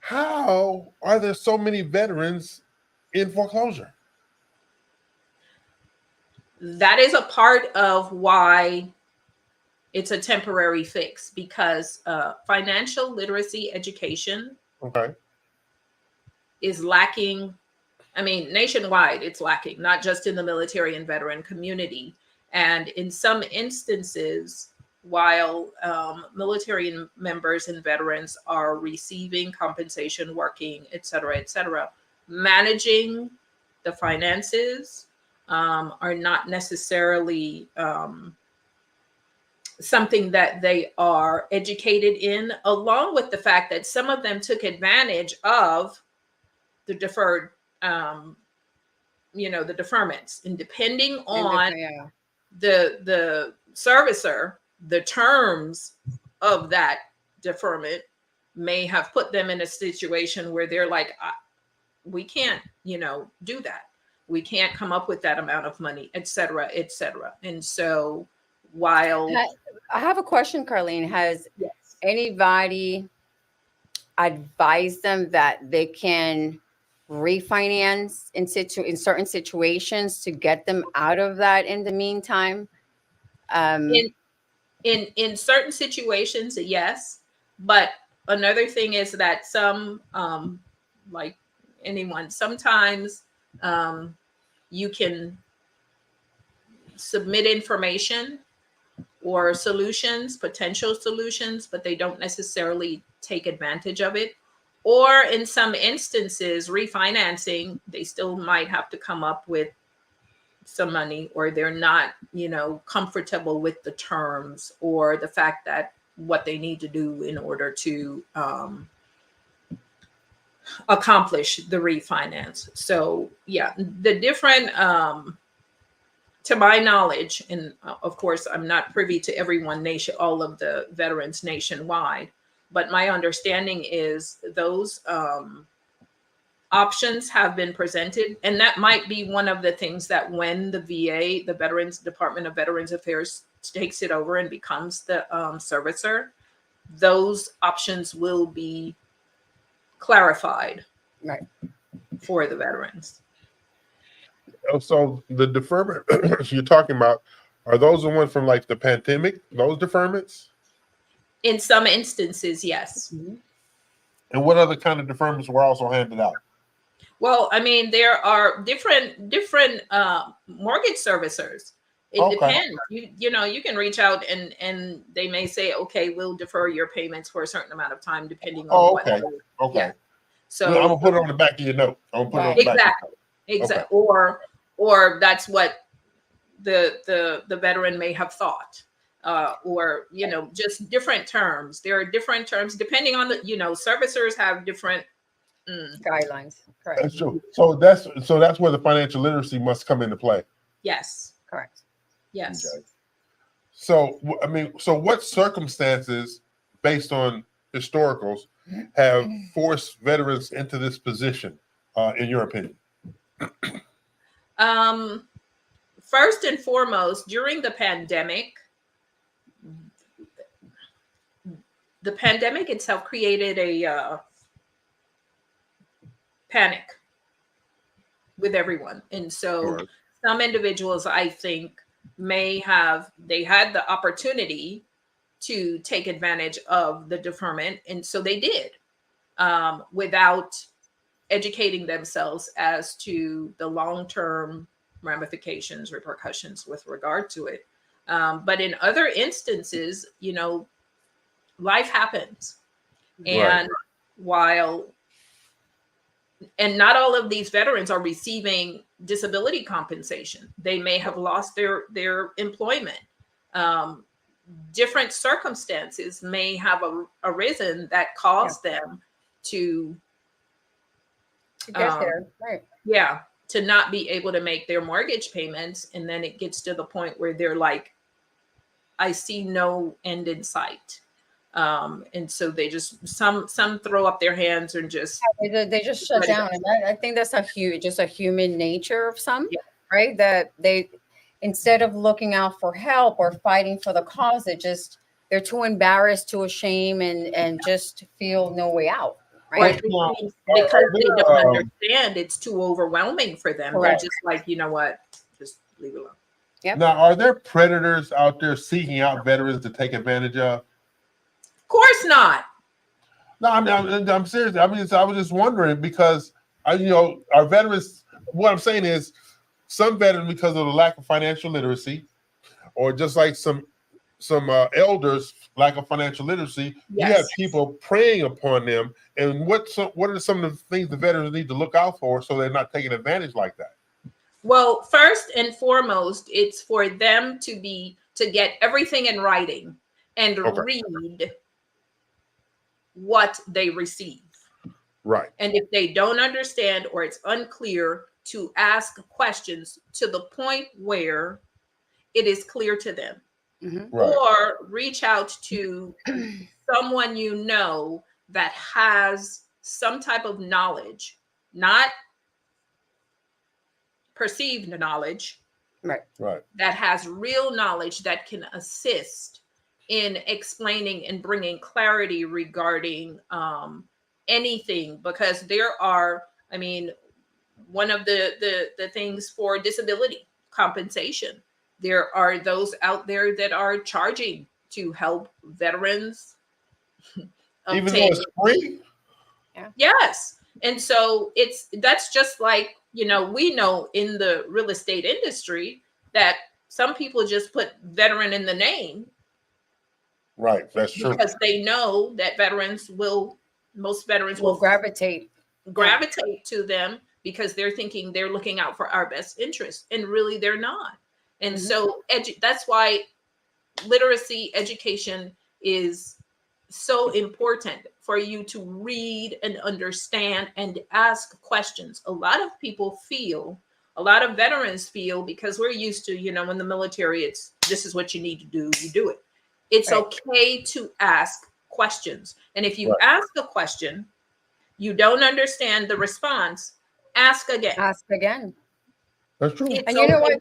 How are there so many veterans in foreclosure? that is a part of why it's a temporary fix, because financial literacy education is lacking. I mean, nationwide, it's lacking, not just in the military and veteran community. And in some instances, while military members and veterans are receiving compensation, working, et cetera, managing the finances are not necessarily something that they are educated in, along with the fact that some of them took advantage of the deferred, the deferments, and depending on the servicer, the terms of that deferment may have put them in a situation where they're like, we can't, do that. We can't come up with that amount of money, et cetera, et cetera. And so while I have a question, Carlene, has anybody advised them that they can refinance in certain situations to get them out of that in the meantime? In certain situations, yes. But another thing is that some, like anyone, sometimes you can submit information or solutions, potential solutions, but they don't necessarily take advantage of it. Or in some instances, refinancing, they still might have to come up with some money, or they're not, comfortable with the terms or the fact that what they need to do in order to accomplish the refinance. So yeah, the different, to my knowledge, and of course, I'm not privy to everyone all of the veterans nationwide, but my understanding is those options have been presented. And that might be one of the things that when the VA, the Veterans Department of Veterans Affairs, takes it over and becomes the servicer, those options will be clarified for the veterans. So the deferment you're talking about, are those the ones from like the pandemic, those deferments? In some instances, yes. And what other kind of deferments were also handed out? Well, I mean, there are different mortgage servicers. It depends. You can reach out and they may say, okay, we'll defer your payments for a certain amount of time, depending on what. Okay. Yeah. So I'm gonna put it on the back of your note. Exactly. Or that's what the veteran may have thought. Or just different terms. There are different terms depending on the servicers have different guidelines. Correct. That's true. So that's where the financial literacy must come into play. Yes. Correct. Yes. Okay. So I mean, so what circumstances, based on historicals, have forced veterans into this position, in your opinion? First and foremost, during the pandemic itself created a panic with everyone. And so some individuals, I think, they had the opportunity to take advantage of the deferment. And so they did, without educating themselves as to the long-term ramifications, repercussions with regard to it. But in other instances, life happens. And and not all of these veterans are receiving disability compensation. They may have lost their employment. Different circumstances may have arisen that caused them to get there. Right. Yeah, to not be able to make their mortgage payments. And then it gets to the point where they're like, I see no end in sight. And so they just some throw up their hands and just they just shut down. And I think that's just a human nature of some, right? That they, instead of looking out for help or fighting for the cause, they're too embarrassed, too ashamed, and just feel no way out. Right? Because they don't understand, it's too overwhelming for them. Correct. They're just like, you know what, just leave it alone. Yep. Now, are there predators out there seeking out veterans to take advantage of? Of course not. No, I'm serious. I mean, so I was just wondering because our veterans. What I'm saying is, some veterans, because of the lack of financial literacy, or just like some elders lack of financial literacy, you have people preying upon them. And what are some of the things the veterans need to look out for so they're not taking advantage like that? Well, first and foremost, it's for them to get everything in writing and read what they receive. Right. And if they don't understand or it's unclear, to ask questions to the point where it is clear to them. Mm-hmm. Right. Or reach out to someone that has some type of knowledge, not perceived knowledge, right, that has real knowledge that can assist in explaining and bringing clarity regarding anything, because there are, one of the things for disability compensation, there are those out there that are charging to help veterans even though it's free. Yes. And so that's just like, we know in the real estate industry that some people just put veteran in the name. Right. That's true. Because they know that most veterans will gravitate to them because they're thinking they're looking out for our best interest, and really they're not. And so that's why literacy education is so important, for you to read and understand and ask questions. A lot of veterans feel, because we're used to, in the military, this is what you need to do, you do it. It's okay to ask questions. And if you ask a question, you don't understand the response, ask again. Ask again. That's true. And you know what?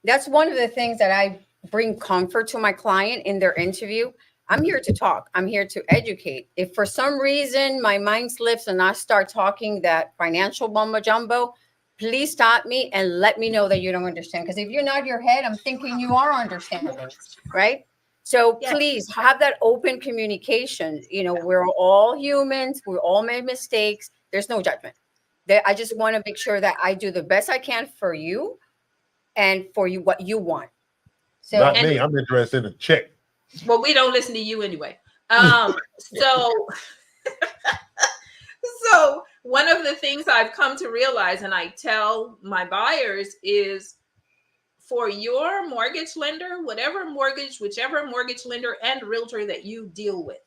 That's one of the things that I bring comfort to my client in their interview. I'm here to talk. I'm here to educate. If for some reason my mind slips and I start talking that financial mumbo jumbo, please stop me and let me know that you don't understand. Because if you're not your head, I'm thinking you are understanding, right? So please have that open communication. We're all humans. We all made mistakes. There's no judgment. I just want to make sure that I do the best I can for you and for you what you want. So not me. I'm interested in a check. Well, we don't listen to you anyway. So one of the things I've come to realize, and I tell my buyers, is for your mortgage lender, whichever mortgage lender and realtor that you deal with,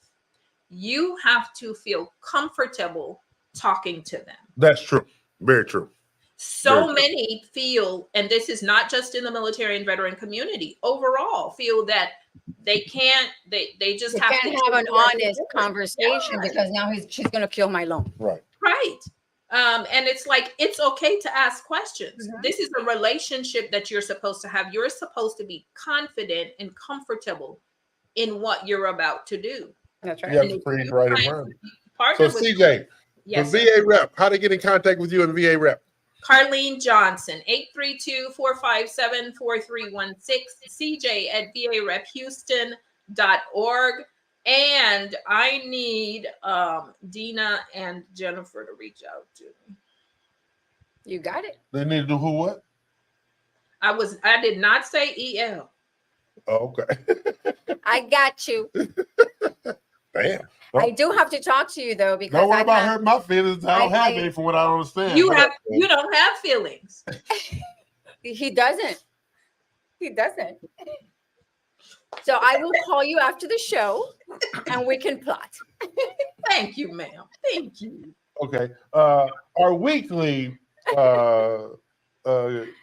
you have to feel comfortable talking to them. That's true. Very true. So many feel, and this is not just in the military and veteran community, overall feel that they can't have an honest conversation because now she's going to kill my loan. Right. And it's like, it's okay to ask questions. Mm-hmm. This is a relationship that you're supposed to have. You're supposed to be confident and comfortable in what you're about to do. That's right. You have to create the right environment. So CJ, yes, the VA rep, how to get in contact with you and VA rep? Carlene Johnson, 832-457-4316, CJ@VARepHouston.org. And I need Dina and Jennifer to reach out to me. You got it. They need to do who what? I did not say EL. Oh, okay. I got you. Damn. I do have to talk to you though, because don't worry about hurting my feelings. I don't have any from what I understand. You don't have feelings. He doesn't. So I will call you after the show and we can plot. Thank you, ma'am. Thank you. Okay. Our weekly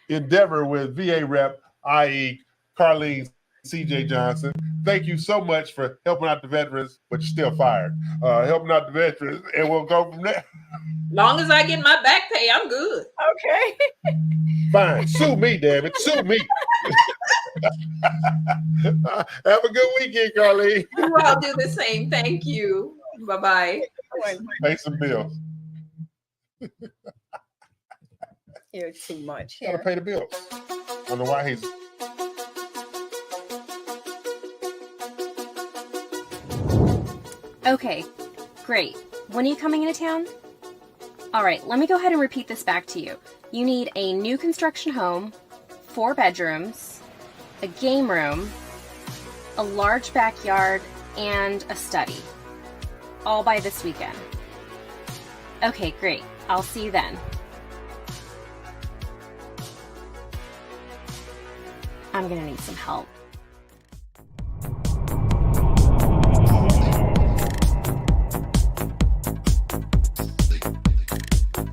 endeavor with VA rep, i.e. Carlene CJ Johnson. Thank you so much for helping out the veterans, but you're still fired. Helping out the veterans, and we'll go from there. Long as I get my back pay, I'm good. Okay. Fine. Sue me, damn it. Sue me. Have a good weekend, Carlene. You all do the same. Thank you. Bye-bye. Pay some bills. You're too much. Gotta pay the bills. I don't know why he's Okay, great. When are you coming into town? All right, let me go ahead and repeat this back to you. You need a new construction home, 4 bedrooms, a game room, a large backyard, and a study. All by this weekend. Okay, great. I'll see you then. I'm gonna need some help.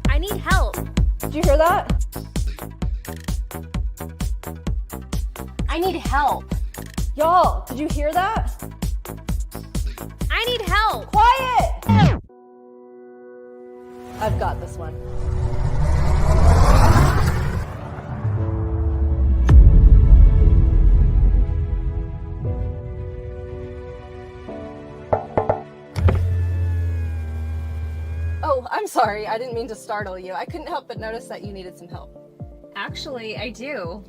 I need help. Did you hear that? I need help. Y'all, did you hear that? I need help. Quiet! I've got this one. Oh, I'm sorry. I didn't mean to startle you. I couldn't help but notice that you needed some help. Actually, I do.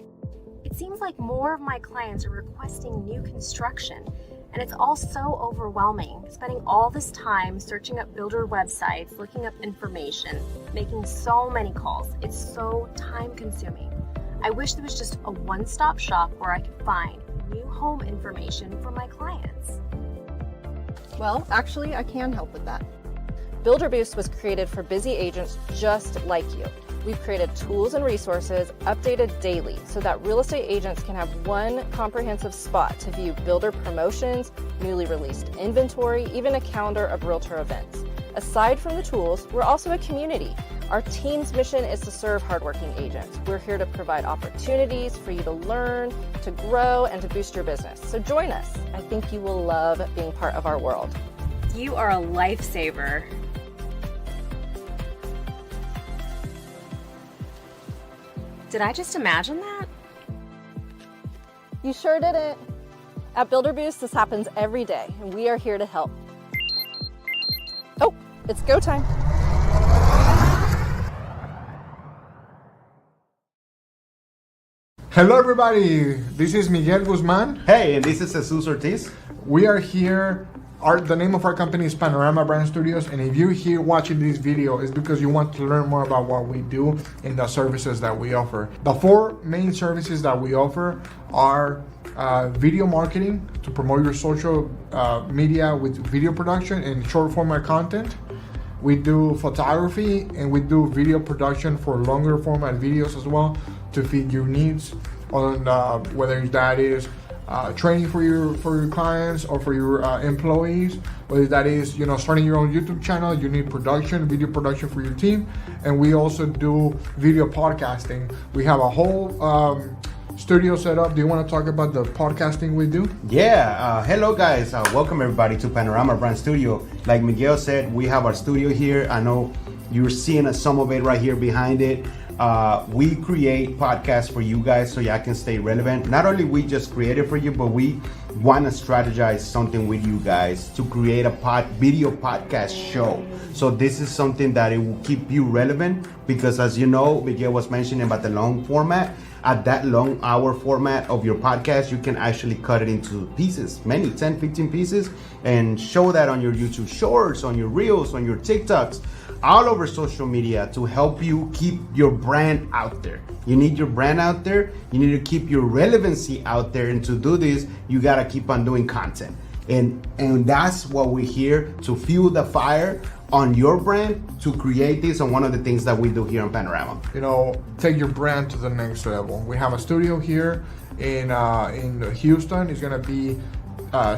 It seems like more of my clients are requesting new construction, and it's all so overwhelming. Spending all this time searching up builder websites, looking up information, making so many calls. It's so time consuming. I wish there was just a one-stop shop where I could find new home information for my clients. Well, actually, I can help with that. Builder Boost was created for busy agents just like you. We've created tools and resources updated daily so that real estate agents can have one comprehensive spot to view builder promotions, newly released inventory, even a calendar of realtor events. Aside from the tools, we're also a community. Our team's mission is to serve hardworking agents. We're here to provide opportunities for you to learn, to grow, and to boost your business. So join us. I think you will love being part of our world. You are a lifesaver. Did I just imagine that? You sure didn't. At Builder Boost, this happens every day, and we are here to help. Oh, it's go time. Hello everybody, this is Miguel Guzman. Hey, and this is Jesus Ortiz. We are here, the name of our company is Panorama Brand Studios, and if you're here watching this video, it's because you want to learn more about what we do and the services that we offer. The 4 main services that we offer are video marketing to promote your social media with video production and short format content. We do photography and we do video production for longer format videos as well to fit your needs on whether that is training for your clients or for your employees, whether that is starting your own YouTube channel, you need video production for your team, and we also do video podcasting. We have a whole studio set up. Do you want to talk about the podcasting we do? Yeah, hello guys, welcome everybody to Panorama Brand Studio. Like Miguel said, we have our studio here. I know you're seeing some of it right here behind it. We create podcasts for you guys so y'all can stay relevant. Not only we just create it for you, but we want to strategize something with you guys to create a video podcast show. So this is something that it will keep you relevant because, as you know, Miguel was mentioning about the long format. At that long hour format of your podcast, you can actually cut it into pieces, many 10, 15 pieces, and show that on your YouTube Shorts, on your Reels, on your TikToks, all over social media to help you keep your brand out there. You need your brand out there. You need to keep your relevancy out there. And to do this, you got to keep on doing content. And that's what we're here to fuel the fire on your brand to create this. And one of the things that we do here on Panorama. Take your brand to the next level. We have a studio here in Houston. It's going to be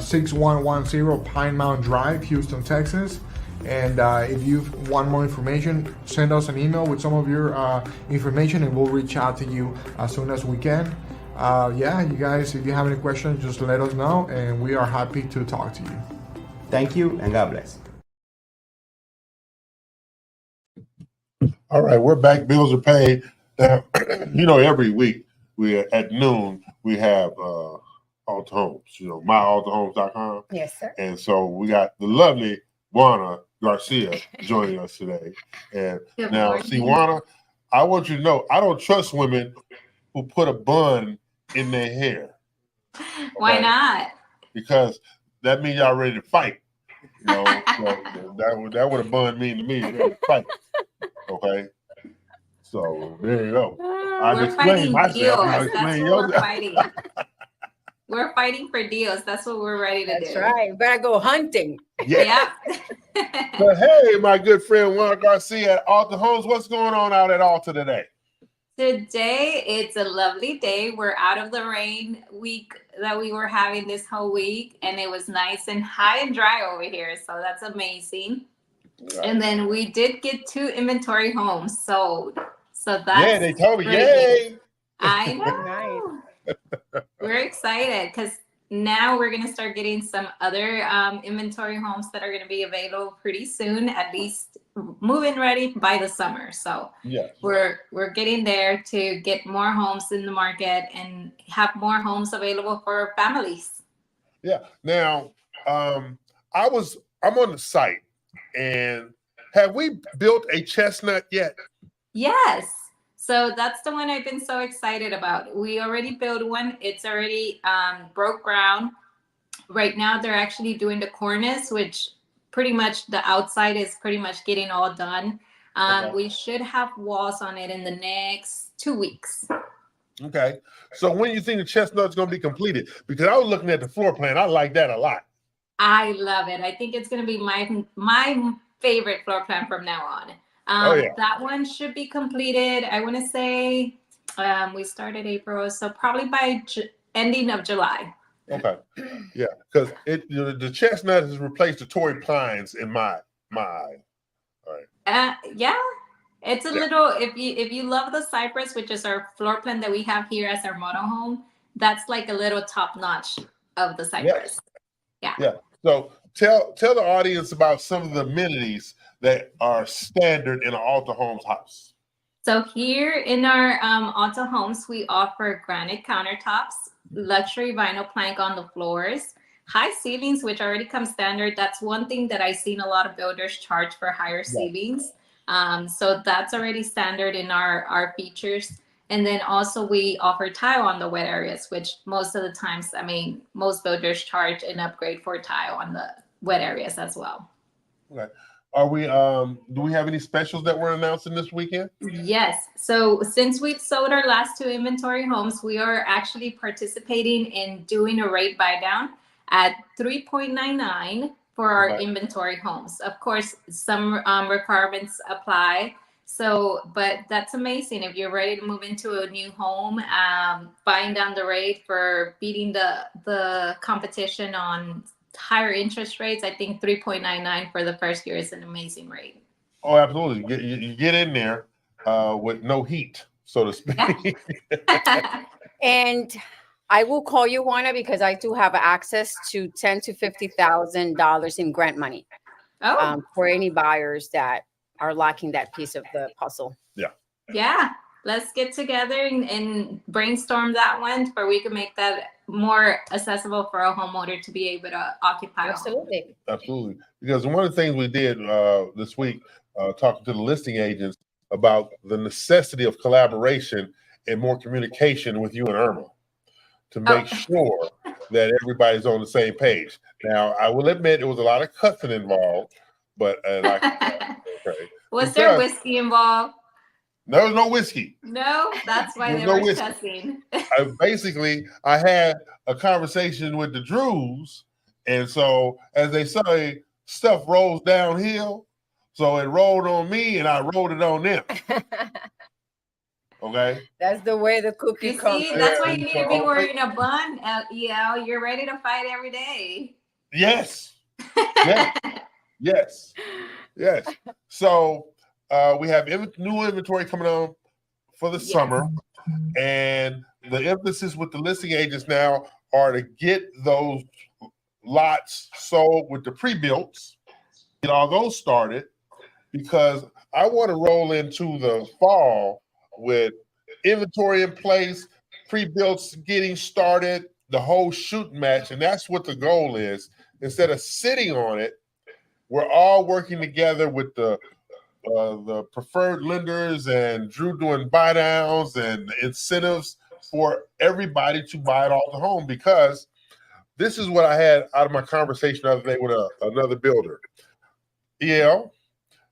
6110 Pine Mountain Drive, Houston, Texas. And if you want more information, send us an email with some of your information and we'll reach out to you as soon as we can. You guys, if you have any questions, just let us know and we are happy to talk to you. Thank you and God bless. All right, we're back. Bills are paid. Every week at noon we have Alta Homes, myaltahomes.com. Yes, sir. And so we got the lovely Juana Garcia joining us today. And now, see, Juana, I want you to know, I don't trust women who put a bun in their hair. Why not? Because that means y'all ready to fight. You know, so that would have bunned me to me. Ready to fight. Okay. So there you go. We're fighting deals. That's what we're fighting. We're fighting for deals. That's what we're ready to do. That's right. We better go hunting. Yeah. But hey, my good friend Juan Garcia at Alta Homes, what's going on out at Alta today? Today, it's a lovely day. We're out of the rain week that we were having this whole week, and it was nice and high and dry over here. So that's amazing. Right. And then we did get 2 inventory homes sold. So that's they told me, yay! I know. We're excited because now we're going to start getting some other inventory homes that are going to be available pretty soon, at least move-in ready by the summer. So we're getting there to get more homes in the market and have more homes available for families. Yeah. Now, I'm on the site, and have we built a chestnut yet? Yes. So that's the one I've been so excited about. We already built one. It's already broke ground. Right now, they're actually doing the cornice, which pretty much the outside is pretty much getting all done. We should have walls on it in the next 2 weeks. Okay. So when you think the chestnut's going to be completed? Because I was looking at the floor plan. I like that a lot. I love it. I think it's going to be my favorite floor plan from now on. That one should be completed. I want to say we started April, so probably by ending of July. Okay, yeah, because the chestnut has replaced the Torrey Pines in my eye. All right. It's a little. If you love the cypress, which is our floor plan that we have here as our model home, that's like a little top notch of the cypress. Yeah. So tell the audience about some of the amenities that are standard in an Alta Homes house. So here in our Alta Homes, we offer granite countertops, luxury vinyl plank on the floors, high ceilings, which already come standard. That's one thing that I've seen a lot of builders charge for higher ceilings. So that's already standard in our features. And then also we offer tile on the wet areas, which most of the times, most builders charge an upgrade for tile on the wet areas as well. Okay. Are we do we have any specials that we're announcing this weekend? Yes. So since we've sold our last 2 inventory homes, we are actually participating in doing a rate buy down at 3.99 for our inventory homes. Of course, some requirements apply. So, but that's amazing. If you're ready to move into a new home, buying down the rate for beating the competition on higher interest rates, I think 3.99 for the first year is an amazing rate. Oh, absolutely. You get in there with no heat, so to speak. And I will call you, Juana, because I do have access to $10,000 to $50,000 in grant money for any buyers that are lacking that piece of the puzzle. Yeah. Let's get together and brainstorm that one where we can make that more accessible for a homeowner to be able to occupy. Absolutely. Absolutely. Because one of the things we did this week, talking to the listing agents about the necessity of collaboration and more communication with you and Irma to make sure that everybody's on the same page. Now, I will admit there was a lot of cussing involved, but was there whiskey involved? There was no whiskey. No, that's why they were cussing. I had a conversation with the Drews, and so as they say, stuff rolls downhill. So it rolled on me, and I rolled it on them. Okay. That's the way the cookie comes. That's why you need to be wearing a bun. You're ready to fight every day. Yes. Yes. So we have new inventory coming on for the summer, and the emphasis with the listing agents now are to get those lots sold with the pre-builts, get all those started, because I want to roll into the fall with inventory in place, pre-builts getting started, the whole shooting match, and that's what the goal is. Instead of sitting on it, we're all working together with the preferred lenders and Drew doing buy downs and incentives for everybody to buy it all the home, because this is what I had out of my conversation the other day with another builder. EL,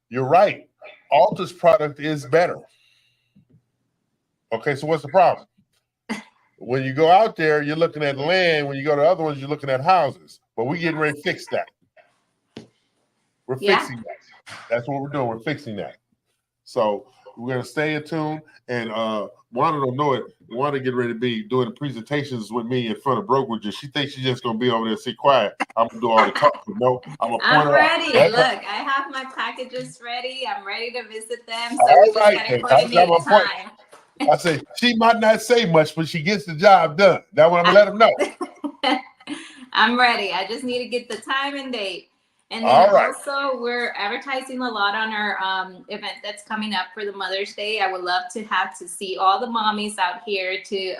you're right. Alta's product is better. Okay, so what's the problem? When you go out there, you're looking at land. When you go to other ones, you're looking at houses. But we're getting ready to fix that. We're fixing that. That's what we're doing. We're fixing that. So we're going to stay in tune. And Wanda don't know it. Wanda getting ready to be doing the presentations with me in front of brokerages. She thinks she's just going to be over there and sit quiet. I'm going to do all the talking. No, I'm ready. Look, I have my packages ready. I'm ready to visit them. So we just got to coordinate the time. I say she might not say much, but she gets the job done. That's what I'm gonna let them know. I'm ready. I just need to get the time and date. And then also, we're advertising a lot on our event that's coming up for the Mother's Day. I would love to see all the mommies out here to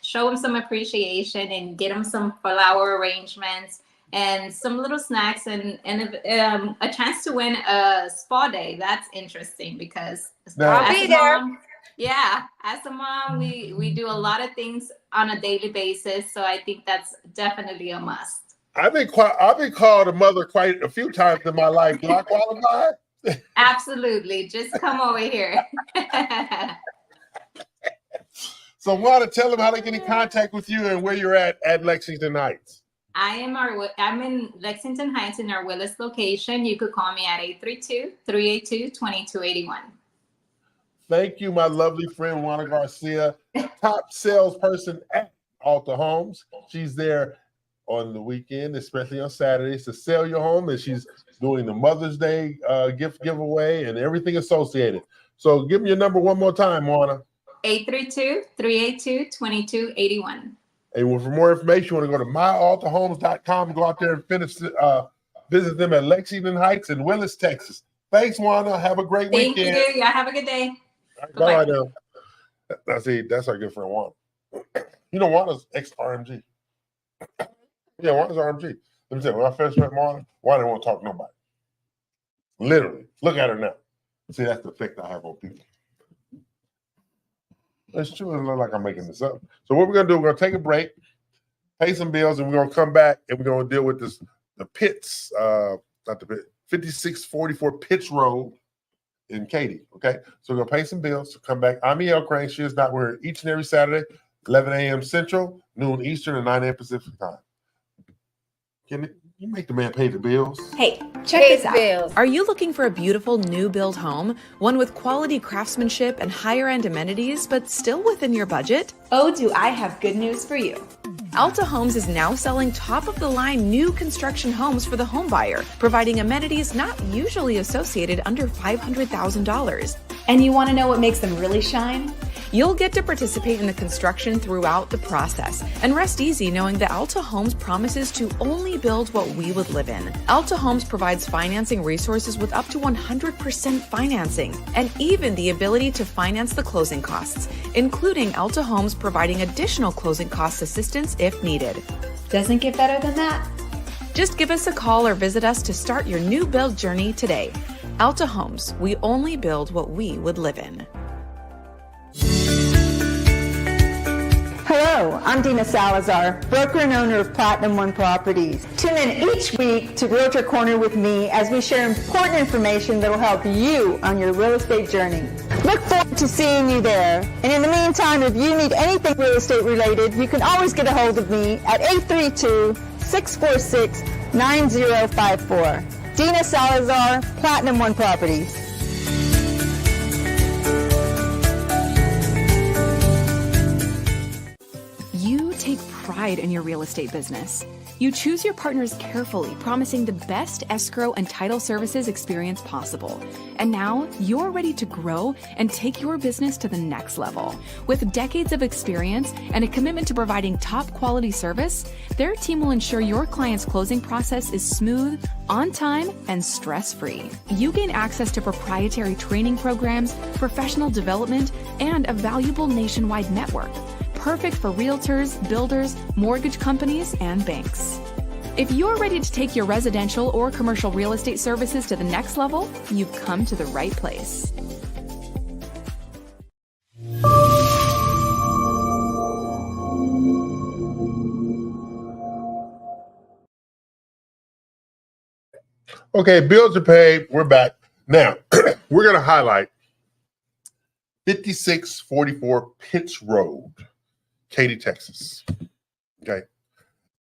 show them some appreciation and get them some flower arrangements and some little snacks and a chance to win a spa day. That's interesting because I'll be there. Yeah, as a mom, we do a lot of things on a daily basis, so I think that's definitely a must. I've been called a mother quite a few times in my life. Do I qualify? Absolutely. Just come over here. So, Wanda, tell them how they get in contact with you and where you're at Lexington Heights. I'm in Lexington Heights in our Willis location. You could call me at 832-382-2281. Thank you, my lovely friend, Wanda Garcia, top salesperson at Alta Homes. She's there on the weekend, especially on Saturdays, to sell your home, and she's doing the Mother's Day gift giveaway and everything associated. So give me your number one more time, Wanda. 832-382-2281. And for more information, you want to go to myaltahomes.com, go out there and visit them at Lexington Heights in Willis, Texas. Thanks, Wanda. Have a great weekend. Thank you. Y'all have a good day. Bye now. That's our good friend Wanda. You know, Wanda's ex-RMG. Yeah, Wanda's RMG. Let me tell you, when I first met Wanda didn't want to talk to nobody. Literally. Look at her now. See, that's the effect I have on people. It's true. It looks like I'm making this up. So what we're going to do, we're going to take a break, pay some bills, and we're going to come back and we're going to deal with the Pitts, not the Pitts, 5644 Pitts Road in Katy. Okay, so we're gonna pay some bills. So come back. I'm E.L. Crane. She is not. We're each and every Saturday, 11 a.m. Central, noon Eastern, and 9 a.m. Pacific time. Can you make the man pay the bills? Hey, check this out. Are you looking for a beautiful new build home, one with quality craftsmanship and higher end amenities, but still within your budget? Oh, do I have good news for you. Alta Homes is now selling top-of-the-line new construction homes for the home buyer, providing amenities not usually associated under $500,000. And you want to know what makes them really shine? You'll get to participate in the construction throughout the process and rest easy knowing that Alta Homes promises to only build what we would live in. Alta Homes provides financing resources with up to 100% financing and even the ability to finance the closing costs, including Alta Homes providing additional closing cost assistance if needed. Doesn't get better than that. Just give us a call or visit us to start your new build journey today. Alta Homes, we only build what we would live in. Hello, I'm Dina Salazar, broker and owner of Platinum One Properties. Tune in each week to Realtor Corner with me as we share important information that will help you on your real estate journey. Look forward to seeing you there. And in the meantime, if you need anything real estate related, you can always get a hold of me at 832-646-9054. Dina Salazar, Platinum One Properties. You take pride in your real estate business. You choose your partners carefully, promising the best escrow and title services experience possible. And now you're ready to grow and take your business to the next level. With decades of experience and a commitment to providing top quality service, their team will ensure your client's closing process is smooth, on time, and stress-free. You gain access to proprietary training programs, professional development, and a valuable nationwide network. Perfect for realtors, builders, mortgage companies, and banks. If you're ready to take your residential or commercial real estate services to the next level, you've come to the right place. Okay, bills are paid. We're back. Now, we're going to highlight 5644 Pitts Road, Katy, Texas. Okay.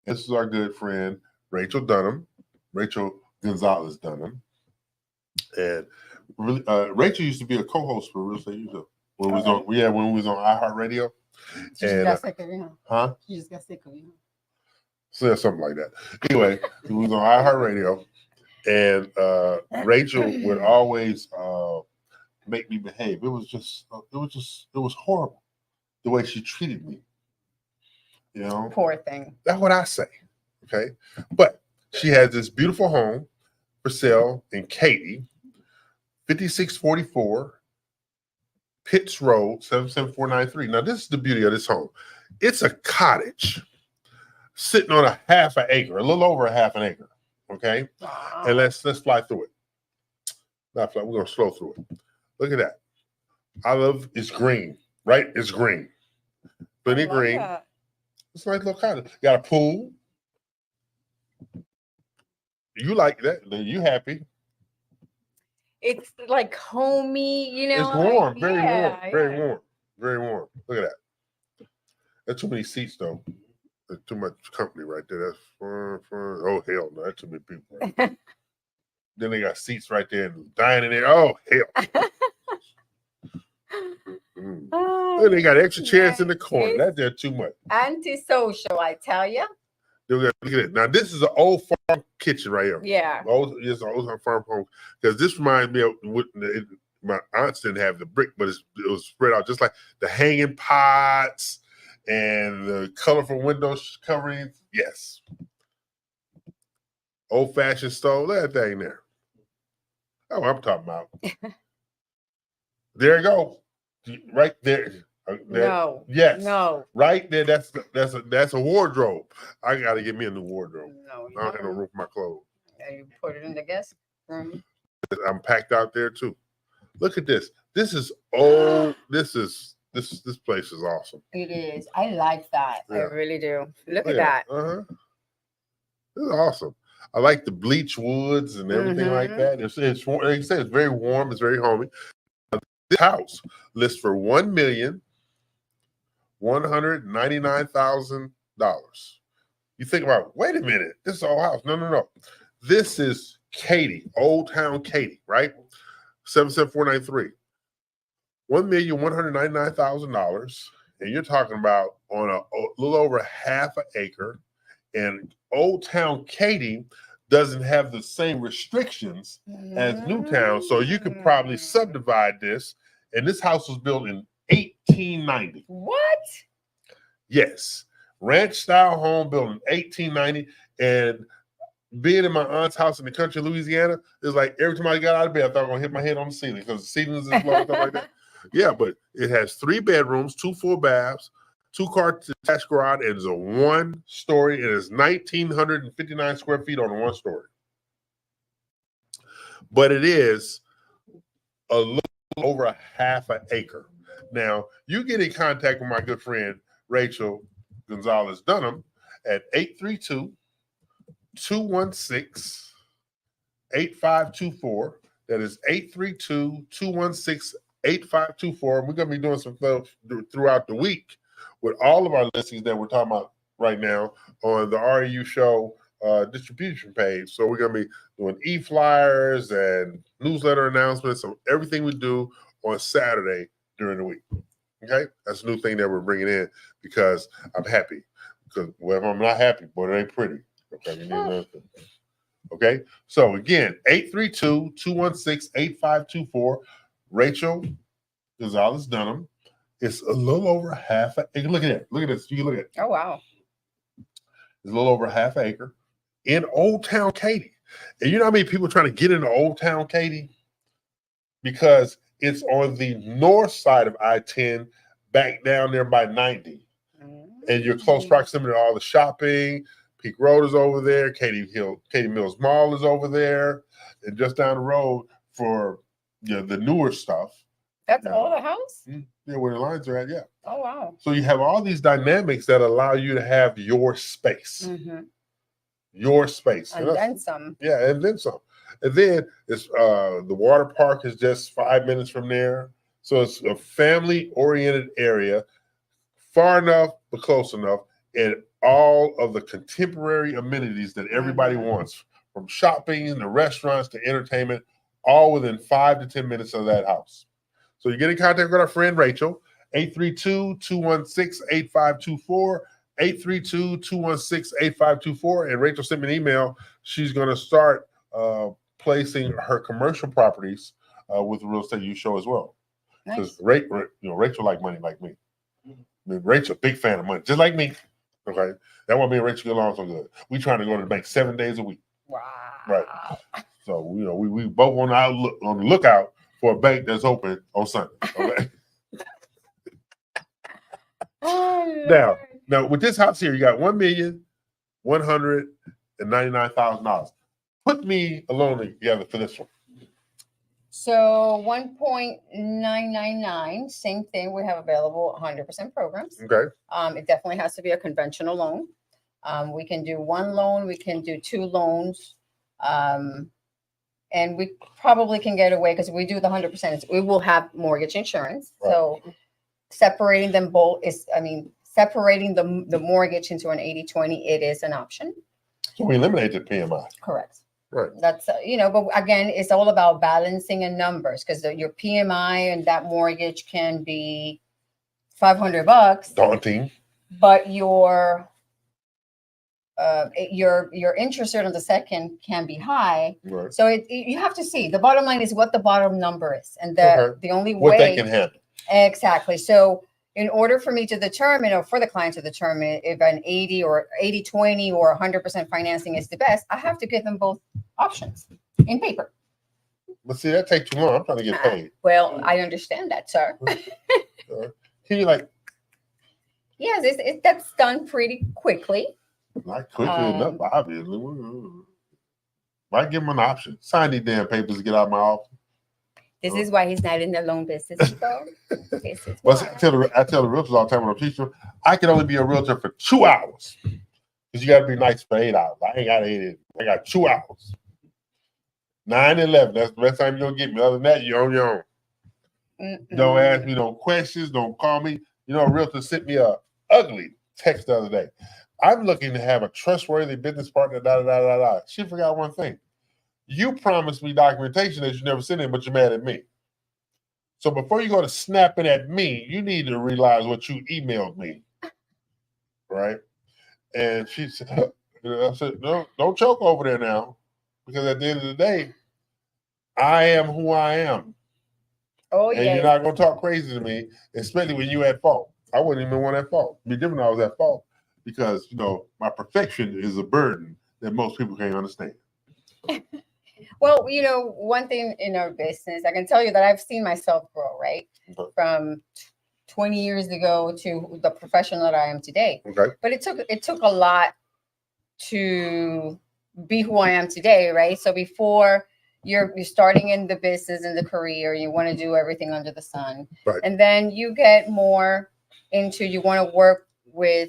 This is our good friend, Rachel Gonzalez Dunham. And really, Rachel used to be a co-host for Real Estate U-Show. When we was on iHeartRadio. She just got sick of you. Huh? She just got sick of you. So something like that. Anyway, we was on iHeartRadio, and Rachel would always make me behave. It was horrible the way she treated me. You know, Poor thing. that's what I say. Okay, but she has this beautiful home for sale in Katy, 5644 Pitts Road, 77493. Now, this is the beauty of this home. It's a cottage sitting on a half an acre, a little over a half an acre. Okay, and let's fly through it. Not fly, we're gonna slow through it. Look at that. It's green, right? It's green. Plenty green. That. It's a nice little cottage. Got a pool. You like that? Then you happy? It's like homey, you know. It's warm, like, very yeah, warm, very warm, very warm. Look at that. That's too many seats, though. That's too much company right there. That's fun. Oh hell no, that's too many people. Right then they got seats right there and dining there. Oh hell. Oh, And they got extra chairs in the corner. That's there too much. antisocial, I tell you. Look at it. Now this is an old farm kitchen right here. Yeah. It's an old farm home because this reminds me of my aunts didn't have the brick, but it was spread out just like the hanging pots and the colorful window coverings. Yes. Old fashioned stove. Look at that thing there. Oh, I'm talking about. There you go. Right there. No. Yes. No. Right there. That's a wardrobe. I gotta get me a new wardrobe. No. I don't have no room for my clothes. Yeah, you put it in the guest room. I'm packed out there too. Look at this. This is old. This place is awesome. It is. I like that. I Yeah. really do. Look at Yeah. that. Uh-huh. This is awesome. I like the bleach woods and everything like that. It's like I said, it's very warm. It's very homey. This house lists for $1,199,000. You think about, wait a minute, this is a whole house. No. This is Katy, Old Town Katy, right? 77493. $1,199,000. And you're talking about on a little over half an acre. And Old Town Katy doesn't have the same restrictions as Newtown. So you could probably subdivide this. And this house was built in 1890. What? Yes. Ranch style home built in 1890. And being in my aunt's house in the country of Louisiana, it's like every time I got out of bed, I thought I was going to hit my head on the ceiling because the ceiling is low and stuff like that. Yeah, but it has 3 bedrooms, 2 full baths, 2-car detached garage, and it's a 1-story. It is 1,959 square feet on a 1-story. But it is a little over a half an acre. Now, you get in contact with my good friend, Rachel Gonzalez Dunham at 832-216-8524. That is 832-216-8524. We're going to be doing some stuff throughout the week with all of our listings that we're talking about right now on the REU Show distribution page. So we're going to be doing e-flyers and newsletter announcements of everything we do on Saturday during the week. Okay? That's a new thing that we're bringing in because I'm happy. Because if I'm not happy, boy, it ain't pretty. Okay? So again, 832-216-8524. Rachel Gonzalez Dunham. It's a little over half an acre. Look at it. Look at this. You can look at it. Oh, wow. It's a little over half an acre in Old Town Katy. And you know how many people are trying to get into Old Town Katy? Because it's on the north side of I-10, back down there by 90. And you're close proximity to all the shopping. Peak Road is over there. Katy Mills Mall is over there. And just down the road for the newer stuff. That's all the house? Yeah, where the lines are at, yeah. Oh, wow. So you have all these dynamics that allow you to have your space. your space. And then some. Yeah, and then some. And then it's the water park is just 5 minutes from there. So it's a family-oriented area, far enough but close enough, and all of the contemporary amenities that everybody wants, from shopping to restaurants to entertainment, all within 5 to 10 minutes of that house. So you get in contact with our friend Rachel, 832-216-8524, 832-216-8524. And Rachel sent me an email. She's going to start placing her commercial properties with the Real Estate U Show as well. Because Rachel like money like me. I mean, Rachel, big fan of money, just like me. Okay, that's why me and Rachel get along so good. We trying to go to the bank 7 days a week. Wow. Right. So we both on the lookout for a bank that's open on Sunday. Okay. Now with this house here, you got $1,199,000. Put me alone together for this one. So 1.999, same thing. We have available 100% programs. Okay. It definitely has to be a conventional loan. We can do one loan, we can do two loans. And we probably can get away because we do the 100%. We will have mortgage insurance. Right. So separating them both separating the mortgage into an 80-20, it is an option. So we eliminate the PMI. Correct. Right. That's, but again, it's all about balancing and numbers because your PMI and that mortgage can be $500. Daunting. But your interest rate on the second can be high. Right. So you have to see. The bottom line is what the bottom number is. And the only way. What they can handle. Exactly. So in order for me to determine, or for the client to determine if an 80 or 80-20 or 100% financing is the best, I have to give them both options in paper. But see, that takes too long. I'm trying to get paid. Well, I understand that, sir. Can you Yes, that's done pretty quickly. Not quickly enough, obviously. Might give him an option. Sign these damn papers to get out of my office. This is why he's not in the loan business. Well, I tell the realtors all the time when I'm teaching, I can only be a realtor for 2 hours. Because you got to be nice for 8 hours. I ain't got 8. I got 2 hours. 9 and 11. That's the best time you're going to get me. Other than that, you're on your own. Don't ask me no questions. Don't call me. A realtor sent me a ugly text the other day. I'm looking to have a trustworthy business partner, She forgot one thing. You promised me documentation that you never sent in, but you're mad at me. So before you go to snapping at me, you need to realize what you emailed me. Right? And she said, I said, no, don't choke over there now. Because at the end of the day, I am who I am. Oh, and you're not going to talk crazy to me, especially when you're at fault. I wouldn't even want at fault. It'd be different if I was at fault. Because, my perfection is a burden that most people can't understand. Well, one thing in our business, I can tell you that I've seen myself grow, right? Okay. From 20 years ago to the professional that I am today. Okay. But it took a lot to be who I am today, right? So before you're starting in the business and the career, you want to do everything under the sun. Right. And then you get more into, you want to work with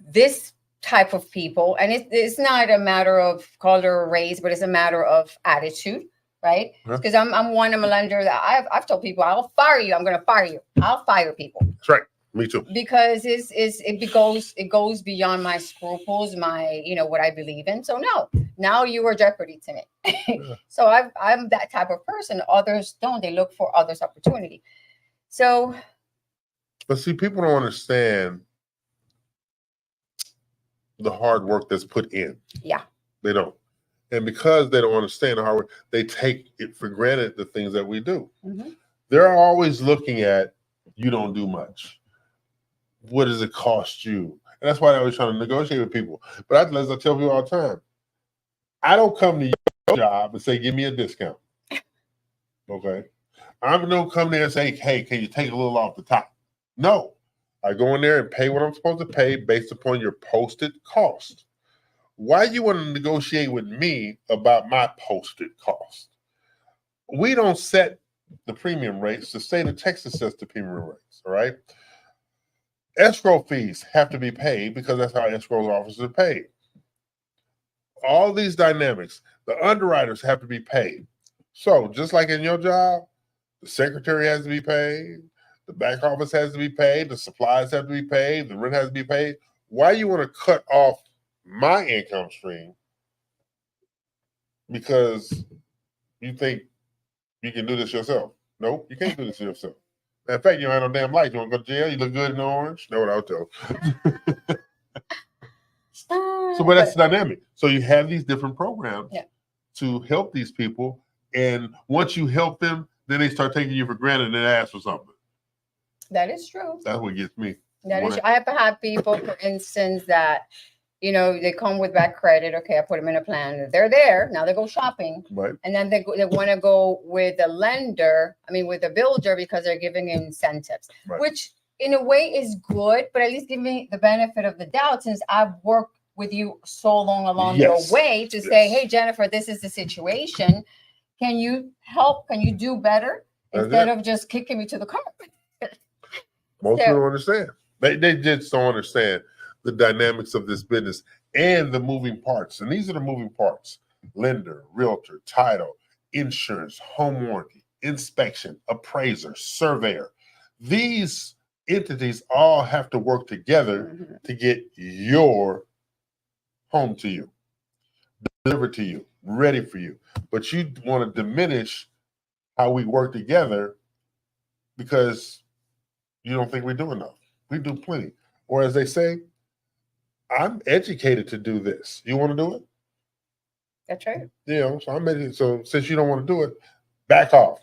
this type of people, and it's not a matter of color or race, but it's a matter of attitude, right? Because I'm a lender that I've told people, I'll fire you. I'm going to fire you. I'll fire people. That's right. Me too. Because it goes beyond my scruples, my what I believe in. So no, now you are jeopardy to me. Yeah. So I'm that type of person. Others don't. They look for others' opportunity. So, but see, people don't understand the hard work that's put in. Yeah. They don't. And because they don't understand the hard work, they take it for granted, the things that we do. Mm-hmm. They're always looking at, you don't do much. What does it cost you? And that's why they're always trying to negotiate with people. But as I tell people all the time, I don't come to your job and say, give me a discount. Okay? I don't come there and say, hey, can you take a little off the top? No. I go in there and pay what I'm supposed to pay based upon your posted cost. Why do you want to negotiate with me about my posted cost? We don't set the premium rates. The state of Texas sets the premium rates, all right? Escrow fees have to be paid because that's how escrow officers are paid. All these dynamics, the underwriters have to be paid. So just like in your job, the secretary has to be paid, the back office has to be paid, the supplies have to be paid, the rent has to be paid. Why you want to cut off my income stream because you think you can do this yourself? Nope, you can't do this yourself. In fact, you don't have no damn light. You want to go to jail? You look good in the orange? Know what I'll tell. So, but that's the dynamic. So you have these different programs to help these people. And once you help them, then they start taking you for granted and then ask for something. That is true. That's what gets me. I have had people, for instance, that, you know, they come with bad credit. Okay, I put them in a plan. They're there. Now they go shopping. Right. And then they want to go with a lender, with a builder because they're giving incentives, which in a way is good, but at least give me the benefit of the doubt since I've worked with you so long along your way to say, hey, Jennifer, this is the situation. Can you help? Can you do better instead of just kicking me to the curb? Most people don't understand. They just don't understand the dynamics of this business and the moving parts. And these are the moving parts: lender, realtor, title, insurance, home warranty, inspection, appraiser, surveyor. These entities all have to work together to get your home to you, delivered to you, ready for you. But you want to diminish how we work together because you don't think we do enough. We do plenty. Or as they say, I'm educated to do this. You want to do it? That's right. You know, so I'm educated. So since you don't want to do it, back off,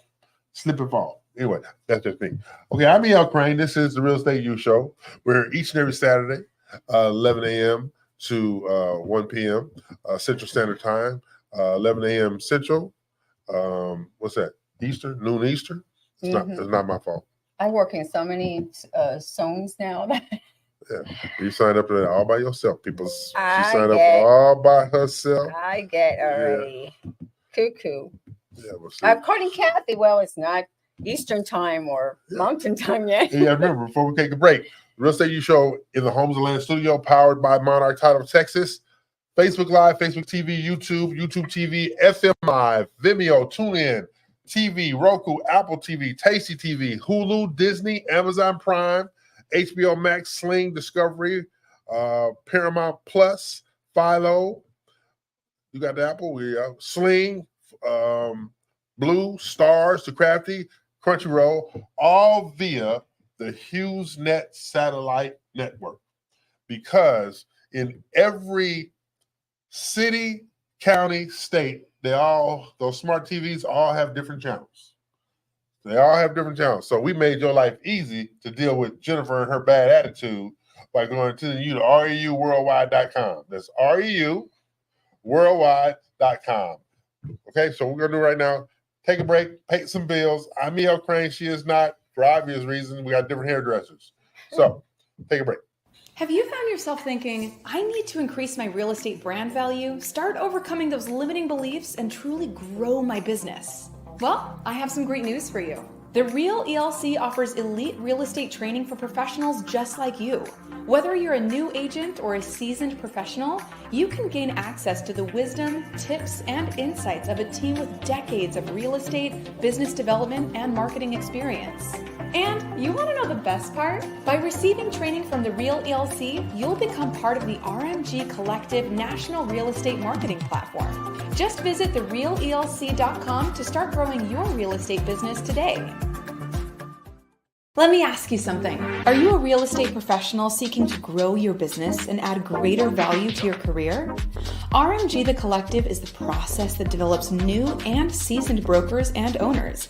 slip and fall. Anyway, that's just me. Okay, I'm E.L. Crane. This is the Real Estate U Show. We're here each and every Saturday, 11 a.m. to 1 p.m. Central Standard Time, 11 a.m. Central. What's that? Eastern? Noon Eastern? It's not my fault. I work in so many zones now. You signed up to that all by yourself, people. She signed up get- all by herself. I get already. Cuckoo. Yeah, well, I'm calling Kathy. Well, it's not Eastern time or Mountain time yet. Yeah, remember, before we take a break, the Real Estate U Show in the Homes of Land studio, powered by Monarch Title Texas. Facebook Live, Facebook TV, YouTube TV, FM Live, Vimeo, TuneIn, TV, Roku, Apple TV, Tasty TV, Hulu, Disney, Amazon Prime, HBO Max, Sling, Discovery, Paramount Plus, Philo. You got the Apple, Sling, Blue, Stars, The Crafty, Crunchyroll, all via the HughesNet satellite network. Because in every city, county, state, those smart TVs all have different channels. They all have different channels. So we made your life easy to deal with Jennifer and her bad attitude by going to REUworldwide.com. That's REUworldwide.com. Okay, so what we're going to do right now, take a break, pay some bills. I'm E.L. Crane. She is not, for obvious reasons. We got different hairdressers. So take a break. Have you found yourself thinking, I need to increase my real estate brand value, start overcoming those limiting beliefs, and truly grow my business? Well, I have some great news for you. The Real ELC offers elite real estate training for professionals just like you. Whether you're a new agent or a seasoned professional, you can gain access to the wisdom, tips, and insights of a team with decades of real estate, business development, and marketing experience. And you want to know the best part? By receiving training from the Real ELC, you'll become part of the RMG Collective National Real Estate Marketing Platform. Just visit therealelc.com to start growing your real estate business today. Let me ask you something. Are you a real estate professional seeking to grow your business and add greater value to your career? RMG The Collective is the process that develops new and seasoned brokers and owners.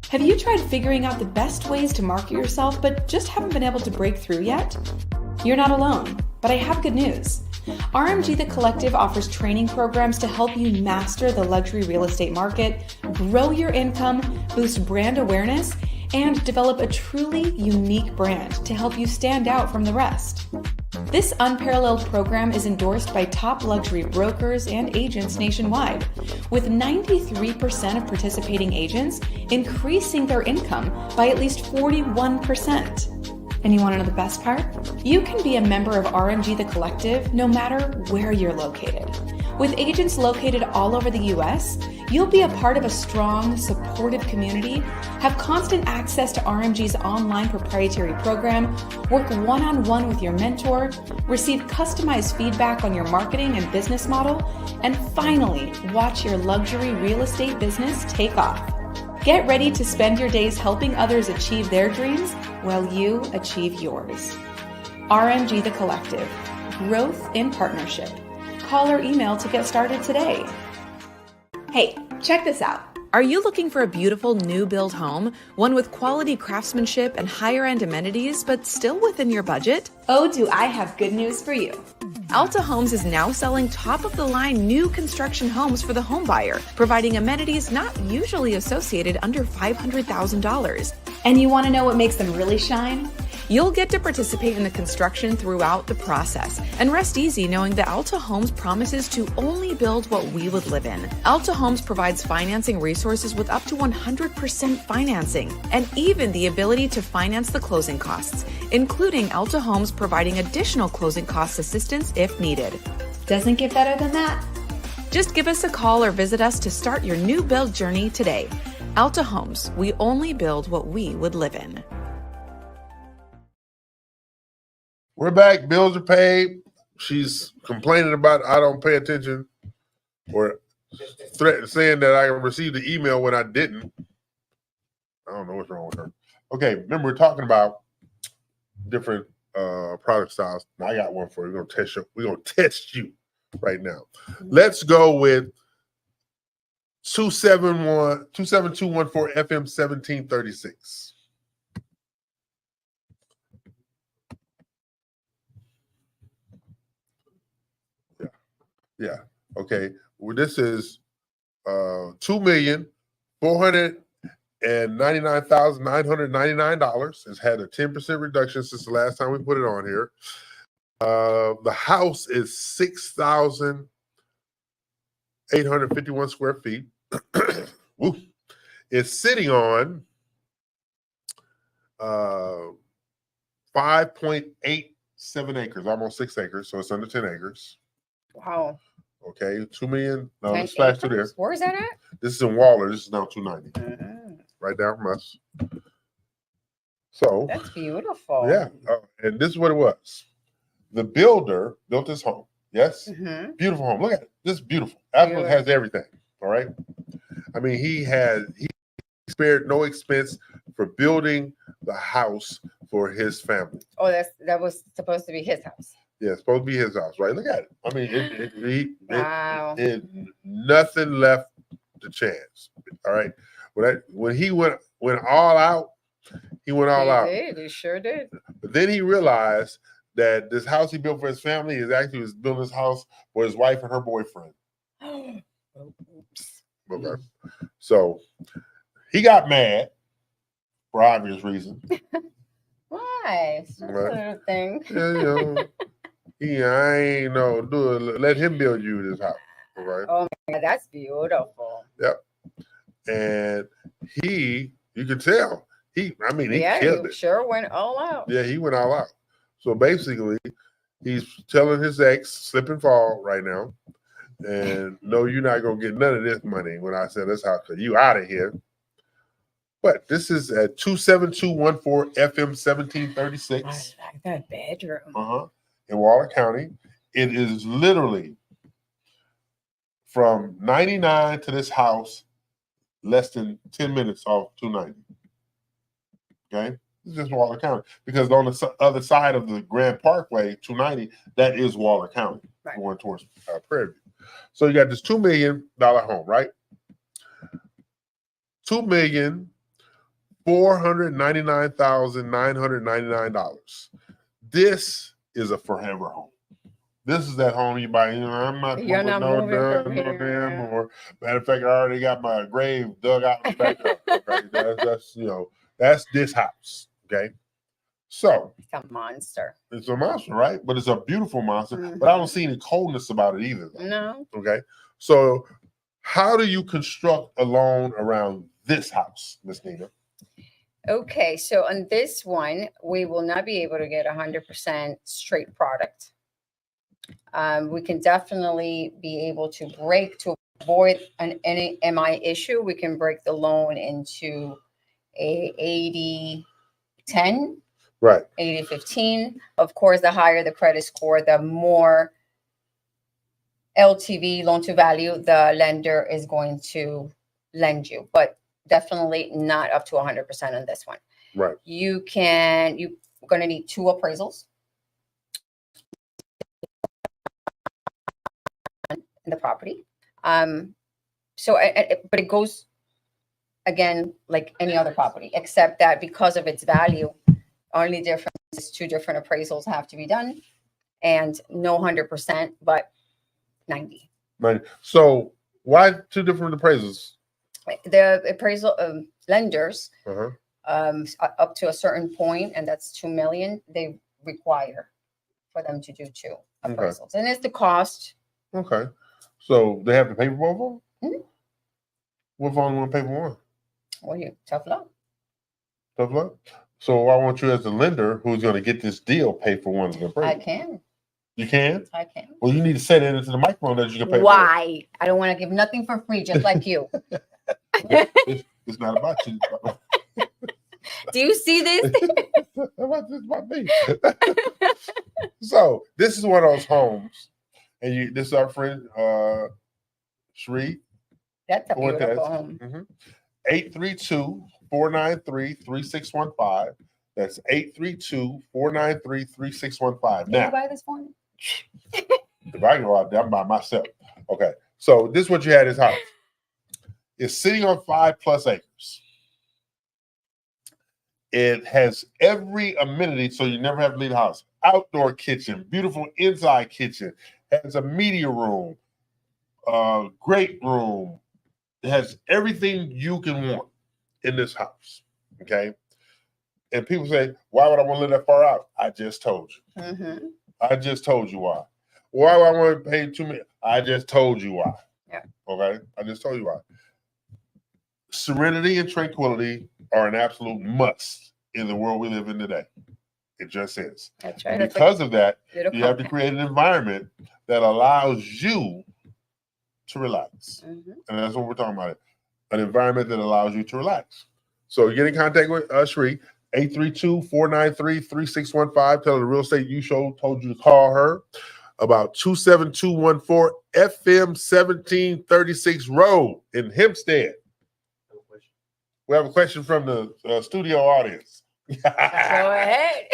Have you tried figuring out the best ways to market yourself but just haven't been able to break through yet? You're not alone, but I have good news. RMG The Collective offers training programs to help you master the luxury real estate market, grow your income, boost brand awareness, and develop a truly unique brand to help you stand out from the rest. This unparalleled program is endorsed by top luxury brokers and agents nationwide, with 93% of participating agents increasing their income by at least 41%. And you want to know the best part? You can be a member of RMG The Collective no matter where you're located. With agents located all over the US, you'll be a part of a strong, supportive community, have constant access to RMG's online proprietary program, work one-on-one with your mentor, receive customized feedback on your marketing and business model, and finally, watch your luxury real estate business take off. Get ready to spend your days helping others achieve their dreams while you achieve yours. RMG The Collective. Growth in partnership. Call or email to get started today. Hey, check this out. Are you looking for a beautiful new build home, one with quality craftsmanship and higher end amenities, but still within your budget? Oh, do I have good news for you. Alta Homes is now selling top of the line new construction homes for the home buyer, providing amenities not usually associated under $500,000. And you want to know what makes them really shine? You'll get to participate in the construction throughout the process and rest easy knowing that Alta Homes promises to only build what we would live in. Alta Homes provides financing resources with up to 100% financing and even the ability to finance the closing costs, including Alta Homes providing additional closing cost assistance if needed. Doesn't get better than that. Just give us a call or visit us to start your new build journey today. Alta Homes, we only build what we would live in. We're back. Bills are paid. She's complaining about I don't pay attention or saying that I received the email when I didn't. I don't know what's wrong with her. Okay, remember we're talking about different product styles. Now I got one for you. We're gonna test you right now. Let's go with 27214 FM 1736. Yeah. Okay. Well, this is $2,499,999. It's had a 10% reduction since the last time we put it on here. The house is 6,851 square feet. Woo. It's sitting on 5.87 acres, almost 6 acres, so it's under 10 acres. Wow. Okay, 2 million. No, let's flash through there. Where is that at? This is in Waller. This is now 290. Right down from us. So that's beautiful. Yeah, and this is what it was. The builder built this home. Yes, beautiful home. Look at it. This is beautiful. Apple has everything. All right. I mean, he spared no expense for building the house for his family. Oh, that was supposed to be his house. Yeah, it's supposed to be his house, right? Look at it. I mean, wow. Nothing left to chance. All right. When he went all out, he went all out. He sure did. But then he realized that this house he built for his family is actually was building this house for his wife and her boyfriend. Oops. Okay. So he got mad for obvious reasons. Why? It's just a little thing. I ain't no do it. Let him build you this house. Right? Oh my God, that's beautiful. Yep. And you can tell he killed it. Sure went all out. Yeah, he went all out. So basically, he's telling his ex slip and fall right now, and no, you're not gonna get none of this money when I sell this house because you out of here. But this is at 27214 FM 1736. Like that bedroom. In Waller County. It is literally from 99 to this house, less than 10 minutes off 290. Okay? It's just Waller County. Because on the other side of the Grand Parkway, 290, that is Waller County, going towards Prairie View. So you got this $2 million home, right? $2,499,999. This is a forever home. This is that home you buy. I'm not moving no damn more. Matter of fact, I already got my grave dug out in the backyard. Okay? That's this house. Okay. So it's a monster. It's a monster, right? But it's a beautiful monster. But I don't see any coldness about it either. No. Okay. So how do you construct a loan around this house, Miss Nina? Okay, so on this one, we will not be able to get 100% straight product. We can definitely be able to break to avoid any MI issue. We can break the loan into a 80-10, Right. 80-15. Of course, the higher the credit score, the more LTV, loan to value, the lender is going to lend you, but definitely not up to 100% on this one. Right. You're going to need 2 appraisals in the property. But it goes again like any other property, except that because of its value, only difference is 2 different appraisals have to be done, and no 100%, but 90. Right. So why 2 different appraisals? The appraisal lenders Uh-huh. Up to a certain point, and that's 2 million, they require for them to do 2 appraisals, and it's the cost. Okay. So they have to pay for both of them? Mm-hmm. What if I only want to pay for one? Well, you tough luck. Tough luck? So I want you as the lender who's going to get this deal pay for one of the appraisals. I can. You can? I can. Well, you need to say that into the microphone that you can pay Why? I don't want to give nothing for free, just like you. It's not about you. Do you see this? It's about me. So this is one of those homes. And this is our friend Sheree. That's a beautiful home. 832-493-3615. That's 832-493-3615. Did Now, you buy this for me? if I go out there, I'm by myself. Okay. So this is what you had in this house. It's sitting on 5+ acres. It has every amenity, so you never have to leave the house. Outdoor kitchen, beautiful inside kitchen, has a media room, great room. It has everything you can want in this house. Okay. And people say, why would I want to live that far out? I just told you. Mm-hmm. I just told you why. Why would I want to pay $2 million? I just told you why. Yeah. Okay. I just told you why. Serenity and tranquility are an absolute must in the world we live in today. It just is. That's right. And because of that, beautiful you have to create an environment that allows you to relax. Mm-hmm. And that's what we're talking about. An environment that allows you to relax. So you get in contact with Sheree, 832-493-3615. Tell her the Real Estate U Show told you to call her about 27214 FM 1736 Road in Hempstead. We have a question from the studio audience. Go ahead.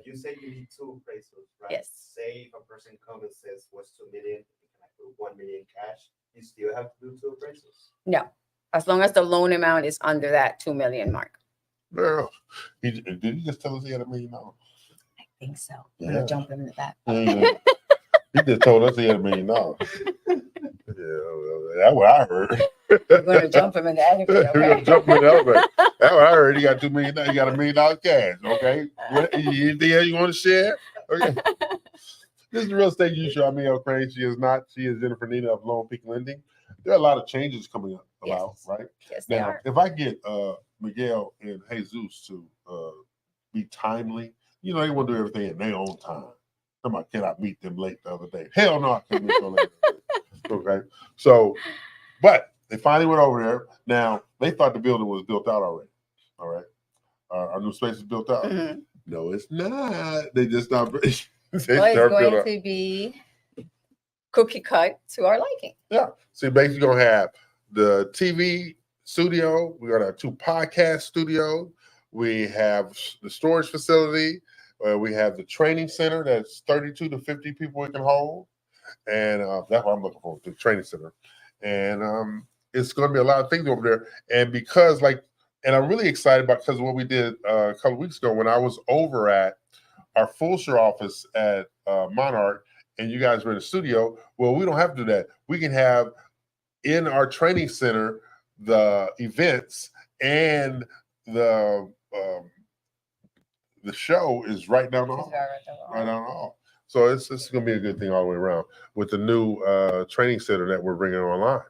You said you need 2 appraisals, right? Yes. Say if a person comes and says, what's 2 million? Can I put 1 million cash? You still have to do 2 appraisals? No, as long as the loan amount is under that 2 million mark. Girl, did he just tell us he had $1 million? I think so. I'm gonna jump him in the back. He just told us he had $1 million. Yeah, that's what I heard. You're gonna jump him in the elevator. We're gonna jump him in the elevator. That's what I heard. He got $2 million. He got $1 million cash. Okay. Anything else you want to share? Okay. This is the Real Estate U Show. I'm E.L. Crane. She is Jennifer Nina of Lone Peak Lending. There are a lot of changes coming up about, right? Yes, now, they are. if I get Miguel and Jesus to be timely, they want to do everything in their own time. Somebody, can I meet them late the other day? Hell no, I couldn't meet them late. Okay. So, but they finally went over there. Now, they thought the building was built out already. All right. Our new space is built out. Mm-hmm. No, it's not. They just not. Well, it's going to be cookie cut to our liking. Yeah. So basically going to have the TV studio. We're going to have 2 podcast studios. We have the storage facility. We have the training center that's 32 to 50 people we can hold. And that's what I'm looking for, the training center. And it's going to be a lot of things over there. And because and I'm really excited about because of what we did a couple of weeks ago when I was over at our Fulshire office at Monarch and you guys were in the studio. Well, we don't have to do that. We can have in our training center the events and the show is right down the hall. Right down the hall. So it's going to be a good thing all the way around with the new training center that we're bringing online.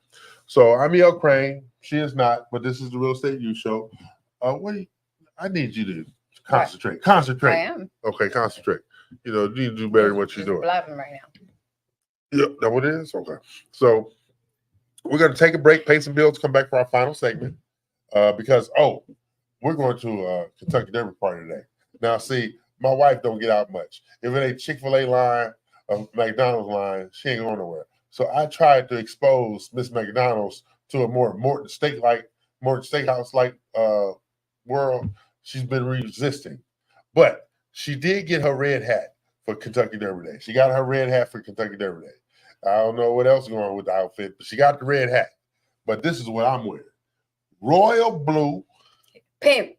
So I'm E.L. Crane. She is not, but this is the Real Estate U Show. I need you to concentrate. Concentrate. I am. Okay, concentrate. You know, you need to do better than what you're doing. Blabbing right now. Yep, that what it is? Okay. So we're going to take a break, pay some bills, come back for our final segment. Because, we're going to Kentucky Derby party today. Now, see, my wife don't get out much. If it ain't Chick-fil-A line or McDonald's line, she ain't going nowhere. So I tried to expose Miss McDonald's to a more Morton Steakhouse-like world. She's been resisting. But she did get her red hat for Kentucky Derby Day. She got her red hat for Kentucky Derby Day. I don't know what else is going on with the outfit, but she got the red hat. But this is what I'm wearing. Royal blue. Pimp.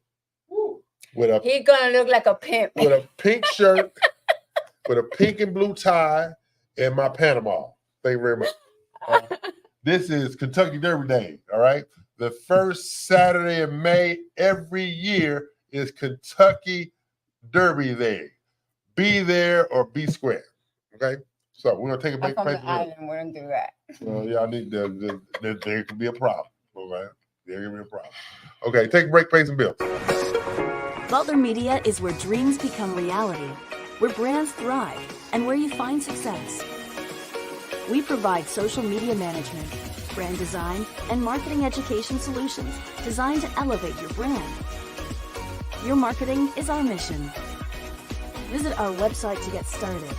He gonna look like a pimp. With a pink shirt, with a pink and blue tie, and my Panama. Thank you very much. This is Kentucky Derby Day, all right? The first Saturday of May every year is Kentucky Derby Day. Be there or be square, okay? So we're going to take a break. I'm from the island. We're going to do that. Well, y'all need there could be a problem, okay? There could be a problem. Okay, take a break, pay some bills. Butler Media is where dreams become reality, where brands thrive, and where you find success. We provide social media management, brand design, and marketing education solutions designed to elevate your brand. Your marketing is our mission. Visit our website to get started.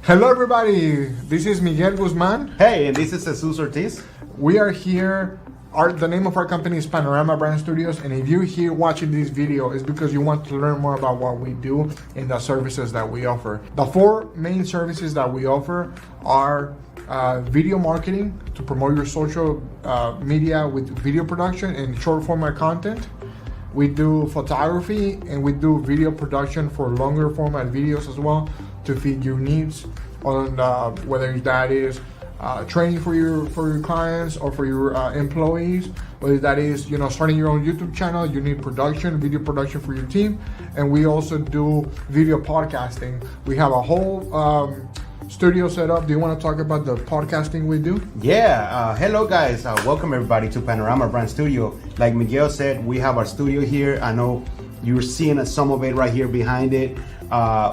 Hello, everybody. This is Miguel Guzman. Hey, and this is Jesus Ortiz. We are here. The name of our company is Panorama Brand Studios, and if you're here watching this video, it's because you want to learn more about what we do and the services that we offer. The four main services that we offer are video marketing to promote your social media with video production and short format content. We do photography, and we do video production for longer format videos as well to fit your needs on whether that is training for your clients or for your employees, whether that is starting your own YouTube channel. You need video production for your team. And we also do video podcasting. We have a whole studio set up. Do you want to talk about the podcasting we do? Yeah, hello guys, welcome everybody to Panorama Brand Studio. Like Miguel said, we have our studio here. I know you're seeing some of it right here behind it.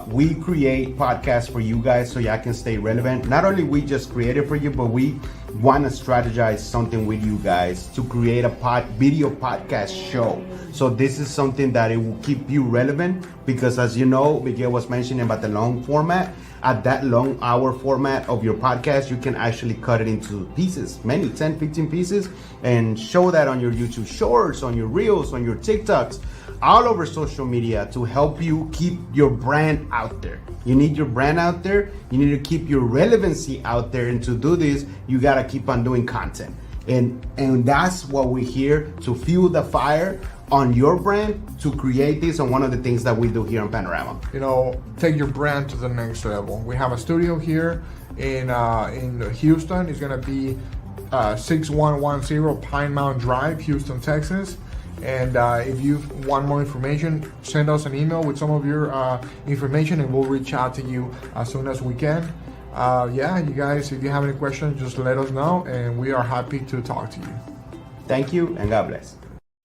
We create podcasts for you guys so y'all can stay relevant. Not only we just create it for you, but we want to strategize something with you guys to create a video podcast show. So this is something that it will keep you relevant because, as you know, Miguel was mentioning about the long format. At that long hour format of your podcast, you can actually cut it into pieces, many 10, 15 pieces, and show that on your YouTube Shorts, on your Reels, on your TikToks, all over social media to help you keep your brand out there. You need your brand out there. You need to keep your relevancy out there. And to do this, you got to keep on doing content. And that's what we're here to fuel the fire on your brand to create this. And one of the things that we do here on Panorama. Take your brand to the next level. We have a studio here in Houston. It's going to be 6110 Pine Mountain Drive, Houston, Texas. And if you want more information, send us an email with some of your information and we'll reach out to you as soon as we can. You guys, if you have any questions, just let us know and we are happy to talk to you. Thank you and God bless.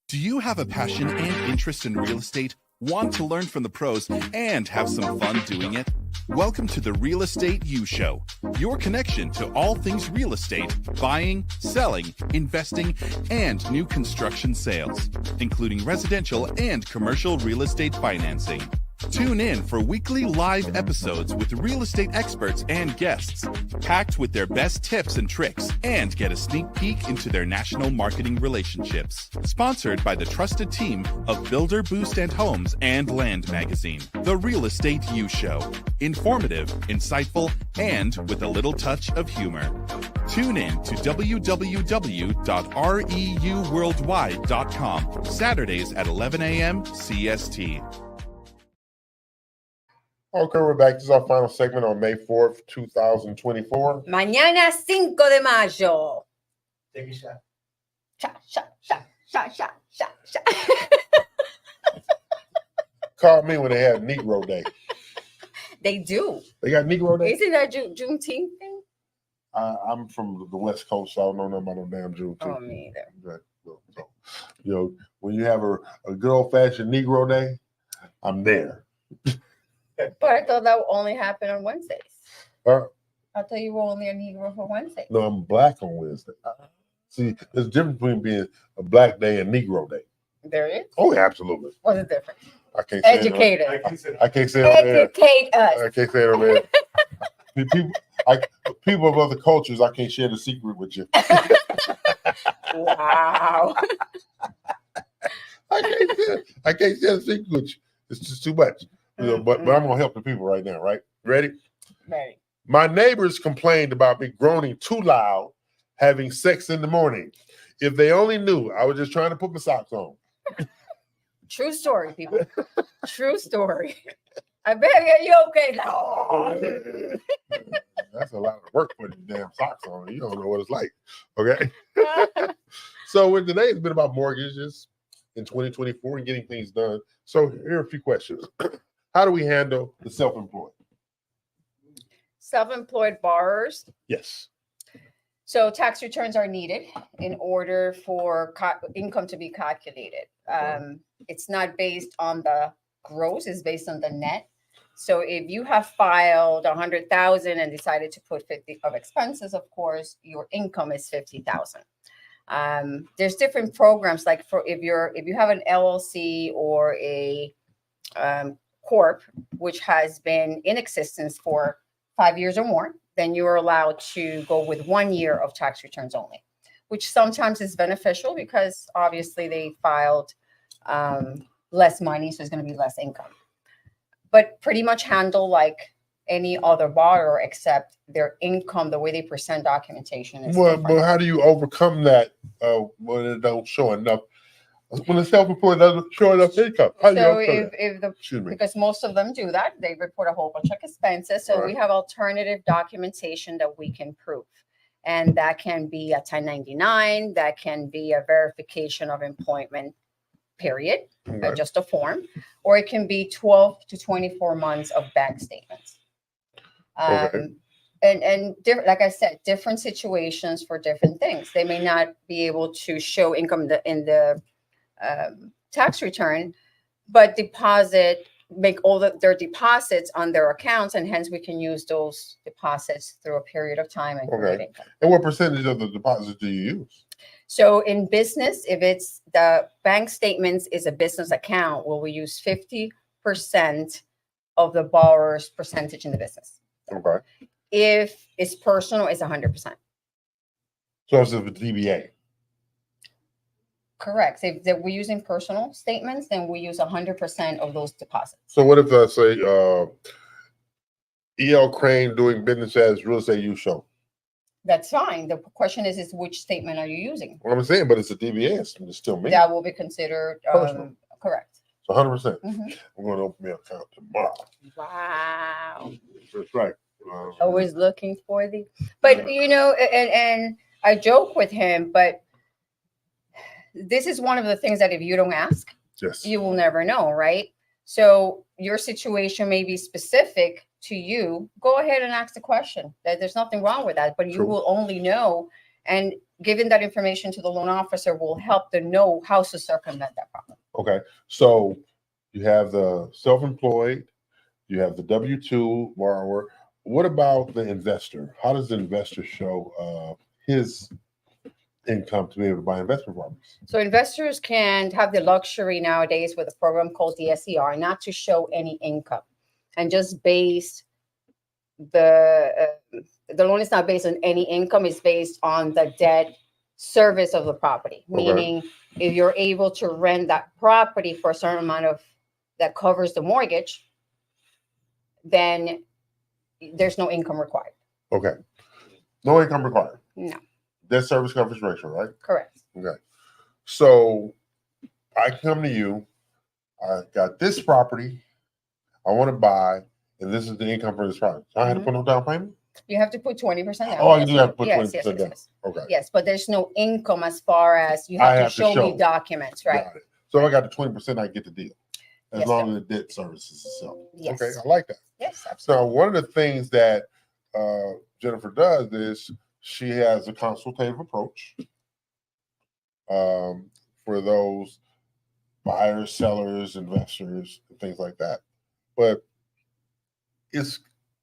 Do you have a passion and interest in real estate? Want to learn from the pros and have some fun doing it? Welcome to the Real Estate U Show, your connection to all things real estate, buying, selling, investing, and new construction sales, including residential and commercial real estate financing. Tune in for weekly live episodes with real estate experts and guests, packed with their best tips and tricks, and get a sneak peek into their national marketing relationships. Sponsored by the trusted team of Builder Boost and Homes and Land Magazine. The Real Estate U Show. Informative, insightful, and with a little touch of humor. Tune in to www.reuworldwide.com, Saturdays at 11 a.m. CST. Okay, we're back. This is our final segment on May 4th, 2024. Mañana 5 de mayo. Take a shot. Shot. call me when they have Negro Day. They do. They got Negro Day? Isn't that Juneteenth thing? I'm from the West Coast, so I don't know nothing about no damn Juneteenth. Oh, me either. Right. So, you know, when you have a good old-fashioned Negro Day, I'm there. But I thought that would only happen on Wednesdays. I thought you were only a Negro for Wednesday. No, I'm black on Wednesday. See, there's a difference between being a Black Day and Negro Day. There is? Oh, yeah, absolutely. What's the difference? I can't say Educate it. us. I can't say it on air. Educate us. I can't say it on air. People of other cultures, I can't share the secret with you. Wow. I can't share the secret with you. It's just too much. You know, but I'm gonna help the people right now, right? Ready? Ready. My neighbors complained about me groaning too loud, having sex in the morning. If they only knew, I was just trying to put my socks on. True story, people. True story. I bet you okay now. That's a lot of work putting damn socks on. You don't know what it's like. Okay. So with today's been about mortgages in 2024 and getting things done. So here are a few questions. How do we handle the self-employed? Self-employed borrowers. Yes. So tax returns are needed in order for income to be calculated. It's not based on the gross, it's based on the net. So if you have filed 100,000 and decided to put 50 of expenses, of course, your income is 50,000. There's different programs, like for if you have an LLC or a corp, which has been in existence for 5 years or more, then you're allowed to go with 1 year of tax returns only, which sometimes is beneficial because obviously they filed less money, so it's going to be less income. But pretty much handle like any other borrower, except their income, the way they present documentation is Well, different. but how do you overcome that when it don't show enough? When the self-employed doesn't show enough income, how do you So overcome that? if the Excuse me. because most of them do that, they report a whole bunch of expenses. So we Right. have alternative documentation that we can prove, and that can be a 1099, that can be a verification of employment, period, Okay. just a form, or it can be 12 to 24 months of bank statements. Okay. And like I said, different situations for different things. They may not be able to show income in the tax return, but make all their deposits on their accounts, and hence we can use those deposits through a period of time and create Okay. income. And what percentage of the deposit do you use? So in business, if it's the bank statements is a business account, well, we use 50% of the borrower's percentage in the business. Okay. If it's personal, it's 100%. So it's a DBA. Correct. So if we're using personal statements, then we use 100% of those deposits. So what if I say E.L. Crane doing business as real estate use show? That's fine. The question is which statement are you using? What I'm saying, but it's a DBA. It's still me. That will be considered Personal. correct. So 100%. Mhm. I'm going to open my account tomorrow. Wow. That's right. Always looking for but you know, and I joke with him, but this is one of the things that if you don't ask, yes, you will never know, right? So your situation may be specific to you. Go ahead and ask the question. There's nothing wrong with that, but you True. will only know, and giving that information to the loan officer will help them know how to circumvent that problem. Okay. So you have the self-employed, you have the W-2 borrower. What about the investor? How does the investor show his income to be able to buy investment properties? So investors can have the luxury nowadays with a program called DSCR not to show any income, and just base the loan is not based on any income. It's based on the debt service of the property. Okay. Meaning, if you're able to rent that property for a certain amount of that covers the mortgage, then there's no income required. Okay. No income required. No, Debt service coverage ratio, right? correct. Okay. So I come to you, I got this property I want to buy, and this is the income for this property. So I had to put no down payment? You have to put 20% down. Oh, you do have to put Yes, 20% yes, down. yes. Okay. Yes, but there's no income as far as you I have have to to show me show. documents, right? Got it. So I got the 20%, I get the deal. as Yes, long sir. as the debt services itself. Yes. Okay, I like that. Yes, absolutely. So one of the things that Jennifer does is she has a consultative approach for those buyers, sellers, investors, and things like that. But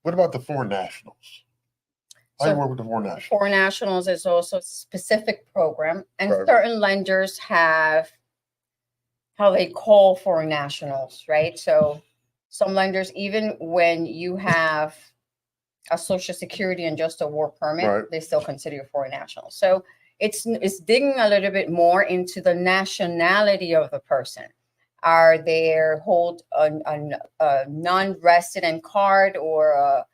what about the foreign nationals? How do you work with the foreign nationals? Foreign nationals is also a specific program, and Right. certain lenders have how they call foreign nationals, right? So some lenders, even when you have a social security and just a work permit, Right. they still consider you a foreign national. So it's digging a little bit more into the nationality of the person. Are they hold a non-resident card or a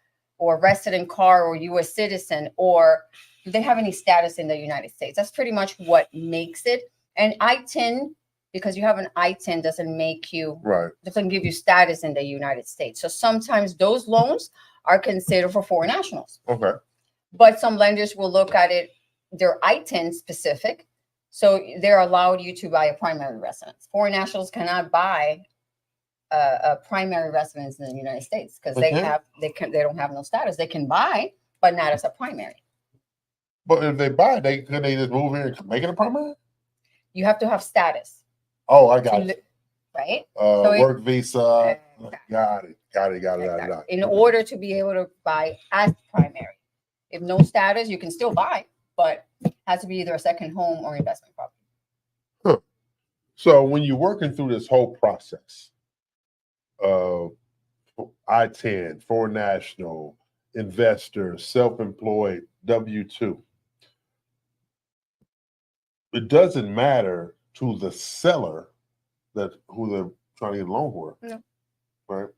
resident card or U.S. citizen, or do they have any status in the United States? That's pretty much what makes it. And I-10, because you have an I-10, doesn't make you, Right. doesn't give you status in the United States. So sometimes those loans are considered for foreign nationals. Okay. But some lenders will look at it, they're I-10 specific. So they're allowed you to buy a primary residence. Foreign nationals cannot buy a primary residence in the United States because they don't have no status. They can buy, but not as a primary. But if they buy, could they just move here and make it a primary? You have to have status. Oh, I got it. Right? So Work visa. Got it. in order to be able to buy as primary. If no status, you can still buy, but it has to be either a second home or investment property. Huh. So when you're working through this whole process of I-10, foreign national, investor, self-employed, W-2, it doesn't matter to the seller who they're trying to get a loan for, No. right?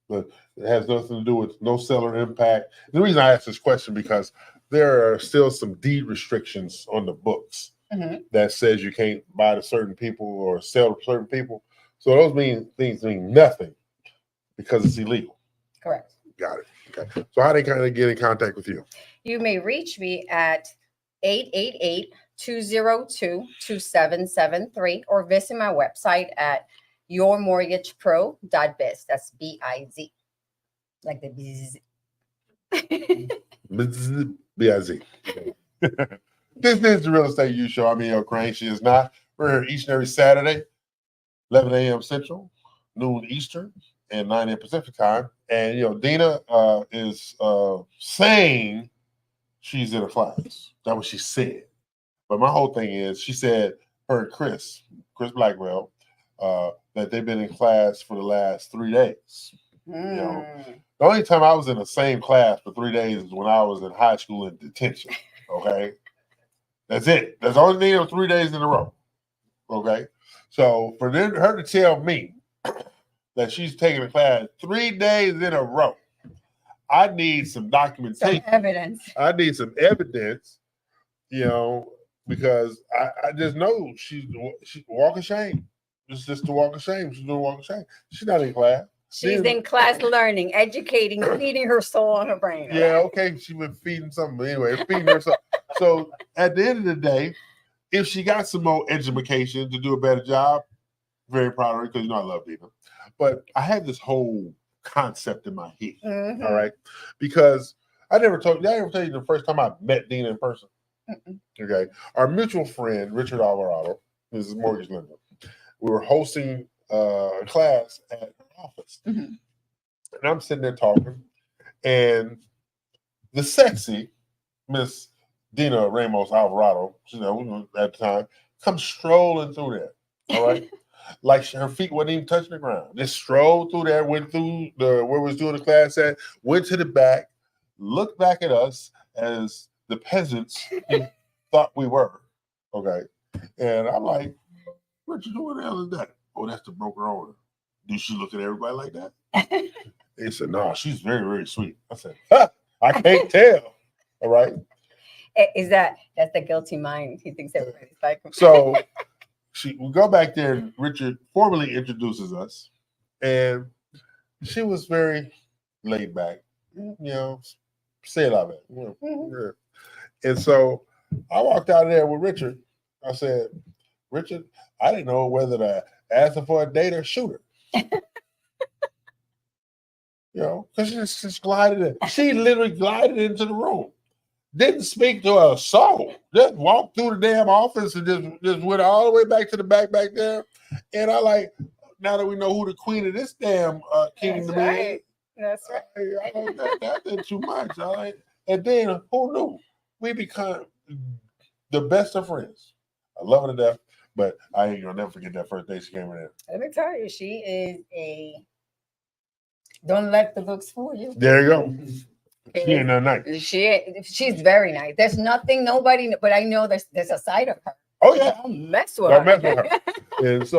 But it has nothing to do with no seller impact. The reason I ask this question because there are still some deed restrictions on the books that says you can't buy to certain people or sell to certain people. So those things mean nothing because it's illegal. Correct. Got it. Okay. So how they kind of get in contact with you? You may reach me at 888-202-2773 or visit my website at yourmortgagepro.biz. That's B-I-Z. Like the biz. B-I-Z. This is the Real Estate U Show. I'm E.L. Crane. She is not. We're here each and every Saturday, 11 a.m. Central, noon Eastern, and 9 a.m. Pacific time. And, Dina is saying she's in a class. That's what she said. But my whole thing is, she said her and Chris Blackwell, that they've been in class for the last 3 days. The only time I was in the same class for 3 days is when I was in high school in detention. Okay. That's it. That's the only thing of 3 days in a row. Okay. So for her to tell me that she's taking a class 3 days in a row, I need some documentation. Some evidence. I need some evidence, because I just know she's walk of shame. It's just a walk of shame. She's doing a walk of shame. She's not in class. She's in class learning, educating, feeding her soul on her brain. Yeah, okay. She been feeding something, but anyway, feeding herself. So at the end of the day, if she got some more education to do a better job, very proud of her because I love Dina. But I had this whole concept in my head. All right, because I never told you the first time I met Dina in person. Okay, our mutual friend Richard Alvarado is a mortgage lender. We were hosting a class at her office, and I'm sitting there talking, and the sexy Miss Dina Ramos Alvarado, at the time, comes strolling through there. All right. Like her feet wasn't even touching the ground. Just strolled through there, went through where we was doing the class at, went to the back, looked back at us as the peasants he thought we were. Okay. And I'm like, Richard, who the hell is that? Oh, that's the broker owner. Do she look at everybody like that? They said, no, she's very, very sweet. I said, I can't tell. All right. That's the guilty mind. He thinks everybody's like him. So we go back there and Richard formally introduces us, and she was very laid back, say it like that. And so I walked out of there with Richard. I said, Richard, I didn't know whether to ask her for a date or shoot her. You know, because she just glided in. She literally glided into the room. Didn't speak to a soul. Just walked through the damn office and just went all the way back to the back there. And I like, now that we know who the queen of this damn kingdom is. That's right. That's too much. All right. And then who knew? We become the best of friends. I love her to death, but I ain't gonna never forget that first day she came in there. Let me tell you, she is don't let the looks fool you. There you go. She ain't that nice. She's very nice. There's nobody, but I know there's a side of her. Oh yeah, Don't mess with her. And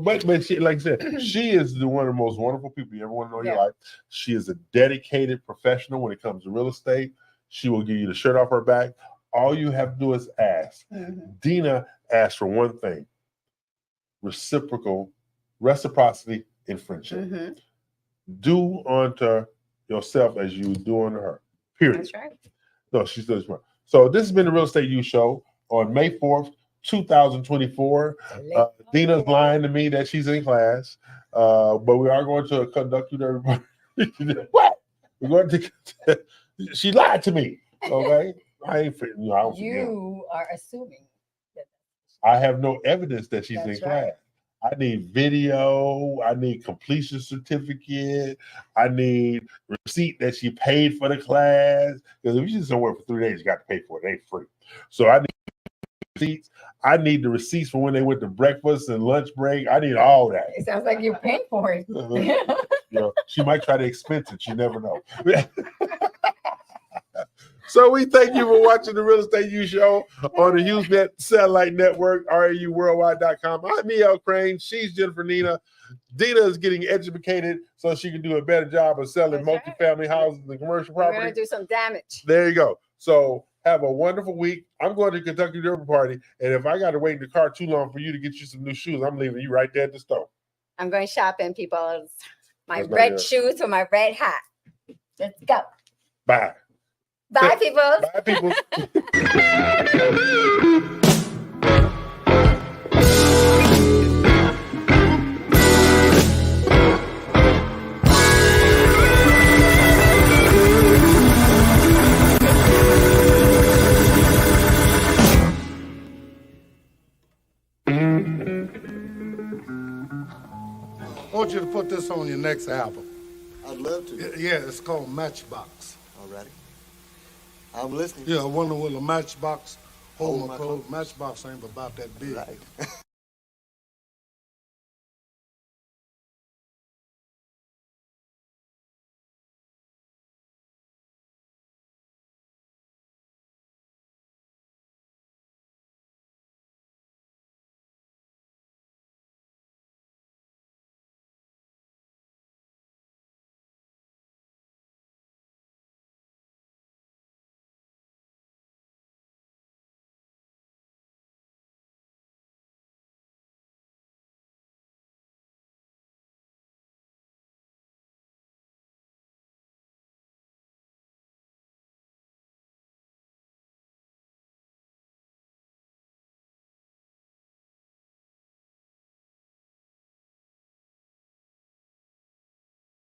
but she, like I said, she is one of the most wonderful people you ever want to know in your life. She is a dedicated professional when it comes to real estate. She will give you the shirt off her back. All you have to do is ask. Dina asked for one thing: reciprocity in friendship. Do unto yourself as you do unto her. Period. That's right. No, she's still smart. So this has been the Real Estate U Show on May 4th, 2024. Dina's lying to me that she's in class, but we are going to conduct you to everybody. What? We're going to. She lied to me. Okay, I ain't. I don't You are assuming. I have no evidence that she's in That's class. right. I need video. I need completion certificate. I need receipt that she paid for the class. Because if she's somewhere for 3 days, you got to pay for it. It ain't free. So I need receipts. I need the receipts for when they went to breakfast and lunch break. I need all that. It sounds like you paid for it. You know, she might try to expense it. You never know. So we thank you for watching the Real Estate U Show on the HughesNet Satellite Network, RAUWorldwide.com. I'm E.L. Crane. She's Jennifer Nina. Dina is getting educated so she can do a better job of selling multifamily houses and commercial We're property. going to do some damage. There you go. So have a wonderful week. I'm going to Kentucky Derby Party, and if I got to wait in the car too long for you to get you some new shoes, I'm leaving you right there at the store. I'm going shopping, people. My That's not red good. shoes or my red hat. Let's go. Bye. Bye, people. Bye, people. I want you to put this on your next album. I'd love to. Yeah, it's called Matchbox. All righty. I'm listening. Yeah, I wonder will a matchbox hold my clothes. Matchbox ain't about that big. Right.